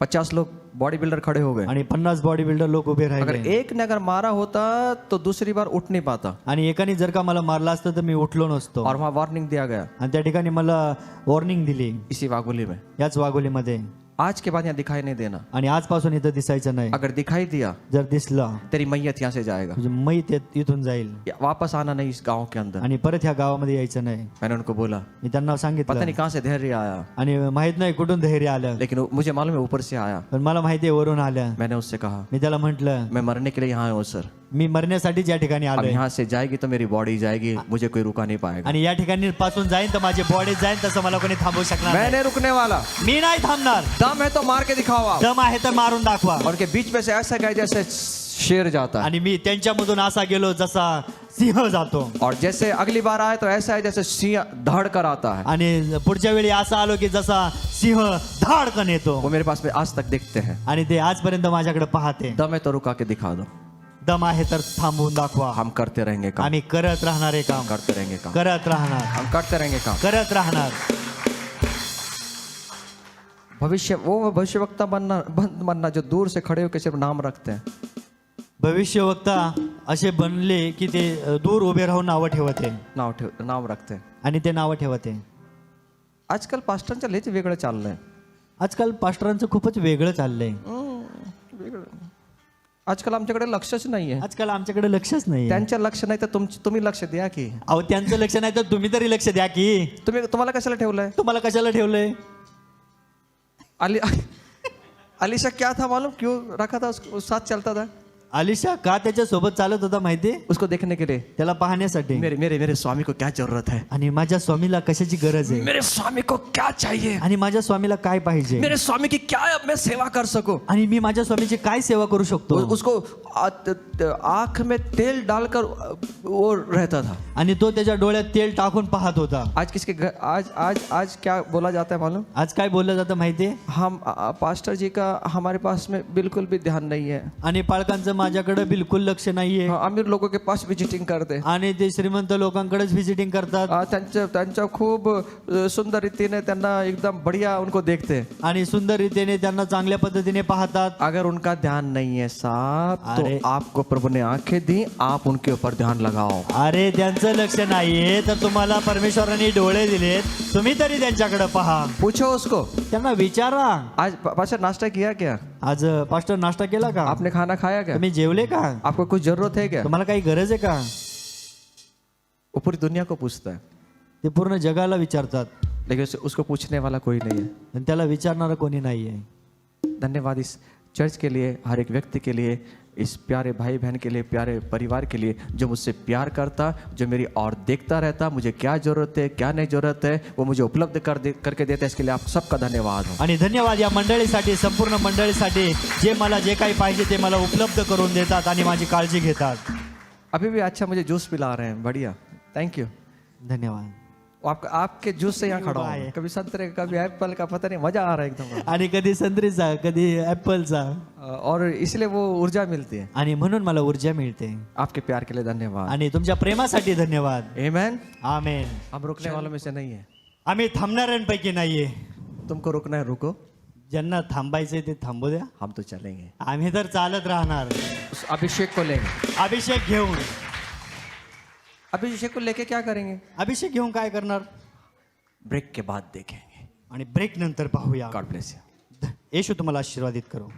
50 लोग बॉडी बिल्डर खड़े हो गए. आणि 50 बॉडी बिल्डर लोक उभे अगर राहिले. एक ने अगर मारा होता तो दूसरी बार उठ नहीं पाता. आणि एकाने जर का मला मारला असतं तर मी उठलो नसतो. और वहां वार्निंग दिया गया आणि त्या ठिकाणी मला वॉर्निंग दिली इसी वागुली में. याच वाघोलीमध्ये. आज के बाद यहाँ दिखाई नहीं देना. आणि आजपासून इथं दिसायचं नाही. अगर दिखाई दिया जर दिसलं तेरी मैयत यहाँ से जाएगा. म्हणजे मैत इथून जाईल वापस आना नहीं इस गांव के अंदर. आणि परत ह्या गावामध्ये यायचं नाही. मैंने उनको बोला, मी त्यांना पता सांगितलं नहीं कहाँ से धैर्य आया, आणि माहित नाही कुठून धैर्य आलं, लेकिन मुझे मालूम है ऊपर से आया. पण मला माहिती आहे वरून आलं. मैंने उससे कहा मी त्याला म्हंटल मैं मरने के लिए यहाँ आया हूँ सर. मी मरण्यासाठीच या ठिकाणी अब आलोय. यहाँ से जाएगी तो मेरी बॉडी जाएगी, मुझे कोई रुका नहीं पाएगा. आणि या ठिकाणी पासून जाईन तर माझी बॉडी जाईन, तसं मला कोणी थांबवू शकणार मैं नाही. नहीं रुकने वाला. मी नाही थांबणार. दम है तो मार के दिखाओ आप. दम आहे तर मारून दाखवा. और उनके बीच में से ऐसा गया जैसे शेर जाता है. आणि मी त्यांच्यामधून असा गेलो जसा सिंह जातो. और जैसे अगली बार आए तो ऐसा है जैसे सिंह दहाड़ कर आता है. आणि पुढच्या वेळी असा आलो की जसा सिंह धाडकन येतो. वो मेरे पास में आज तक दिखते हैं. आणि ते आजपर्यंत माझ्याकडे पाहते. दम है तो रुका के दिखा दो. दम आहे तर थांबवून दाखवा. हम करते रहेंगे काम. आम्ही करत राहणार आहे काम. करते रहेंगे काम. करत राहणार. हम करते रहेंगे काम. करत राहणार. भविष्यवक्ता बनना जो दूर से खड़े होकर सिर्फ नाम रखते हैं. भविष्यवक्ता असे बनले की ते दूर उभे राहून नावं ठेवते. नाव रखते हैं. आणि ते नावं ठेवते. आजकाल पास्टरांचं लयच वेगळं चाललंय. आजकाल पास्टरांचं खूपच वेगळं चाललंय. आजकाल आमच्याकडे लक्षच नाहीये. आजकाल आमच्याकडे लक्षच नाही. त्यांच्या लक्ष नाही तर तुम्ही लक्ष द्या की. अहो त्यांचं लक्ष नाही तर तुम्ही तरी लक्ष द्या की. तुम्हाला कशाला ठेवलंय. तुम्हाला कशाला ठेवलंय. अलीशा क्या था मालूम क्यों रखा था, उसको साथ चलता था. अलिशा का त्याच्या सोबत चालत होता माहिती उसको देखने के लिए त्याला पाहण्यासाठी मेरे मेरे मेरे स्वामी को क्या जरूरत है, आणि माझ्या स्वामीला कशाची गरज आहे मेरे स्वामी को क्या चाहिए, आणि माझ्या स्वामीला काय पाहिजे मेरे स्वामी की क्या मैं सेवा कर सकूं। आणि मी माझ्या स्वामीची काय सेवा करू शकतो उसको आंख में तेल डालकर वो रहता था। आणि तो त्याच्या डोळ्यात तेल टाकून पाहत होता। आज किसके घर आज आज आज क्या बोला जाता है मालूम? आज काय बोललं जातं माहिती आहे हम पास्टर जी का हमारे पास में बिल्कुल भी ध्यान नहीं है। आणि पालकांचं माझ्याकडे बिलकुल लक्ष नाहीये हाँ, अमीर लोगों के पास विजिटिंग करते, आणि ते श्रीमंत लोकांकडेच व्हिजिटिंग करतात त्यांच्या खूप सुंदर रीतीने त्यांना एकदम बढ़िया उनको देखते, आणि सुंदर रीतीने त्यांना चांगल्या पद्धतीने पाहतात। अगर उनका ध्यान नहीं है साहब तो अरे। आपको प्रभु ने आंखें दी, आप उनके ऊपर ध्यान लगाओ। अरे त्यांचं लक्ष नाहीये तर तुम्हाला परमेश्वराने डोळे दिलेत, तुम्ही तरी त्यांच्याकडे पहा, पूछो उसको, त्यांना विचारा। आज पास्टर नाश्ता किया क्या? आज पास्टर नाश्ता केला का? आपने खाना खाया क्या? तुम्ही जेवले का? आपको कुछ जरूरत है क्या? तुम्हाला काही गरज आहे का? वो पूरी दुनिया को पूछता है, ते पूर्ण जगाला विचारतात, लेकिन उसको पूछने वाला कोई नहीं है। पण त्याला विचारणारा कोणी नाहीये। धन्यवाद इस चर्च के लिए, हर एक व्यक्ति के लिए, इस प्यारे भाई बहन के लिए, प्यारे परिवार के लिए, जो मुझसे प्यार करता, जो मेरी और देखता रहता, मुझे क्या जरूरत है क्या नहीं जरूरत है वो मुझे उपलब्ध करके देता है। इसके लिए आप सबका धन्यवाद हो। आणि धन्यवाद या मंडळीसाठी, संपूर्ण मंडळीसाठी, जे मला जे काही पाहिजे ते मला उपलब्ध करून देतात आणि माझी काळजी घेतात। अभी भी अच्छा मुझे जूस पिला रहे हैं, बढ़िया, थैंक यू। धन्यवाद। आपके जूस से यहाँ खड़ा हूँ, कभी संतरे का कभी एप्पल का, पता नहीं, मजा आ रहा है एकदम। आणि कधी संत्रीचा कधी ऍपलचा, और इसलिए वो ऊर्जा मिलती है। आणि म्हणून मला ऊर्जा मिळते। आपके प्यार के लिए धन्यवाद। आणि तुमच्या प्रेमासाठी धन्यवाद। आमेन। आमेन। हम रुकने वालों में से नहीं है, आम्ही थांबणाऱ्यांपैकी नाहीये। तुमको रुकना है रुको, ज्यांना थांबायचंय ते थांबू द्या, हम तो चलेंगे। आम्ही तर चालत राहणार। उस अभिषेक को लेंगे। अभिषेक घेऊन, अभिषेक को लेके क्या करेंगे? अभिषेक घेऊन काय करणार? ब्रेक के बाद देखेंगे। आणि ब्रेक नंतर पाहूया। God bless you. येशू तुम्हाला आशीर्वादित करो।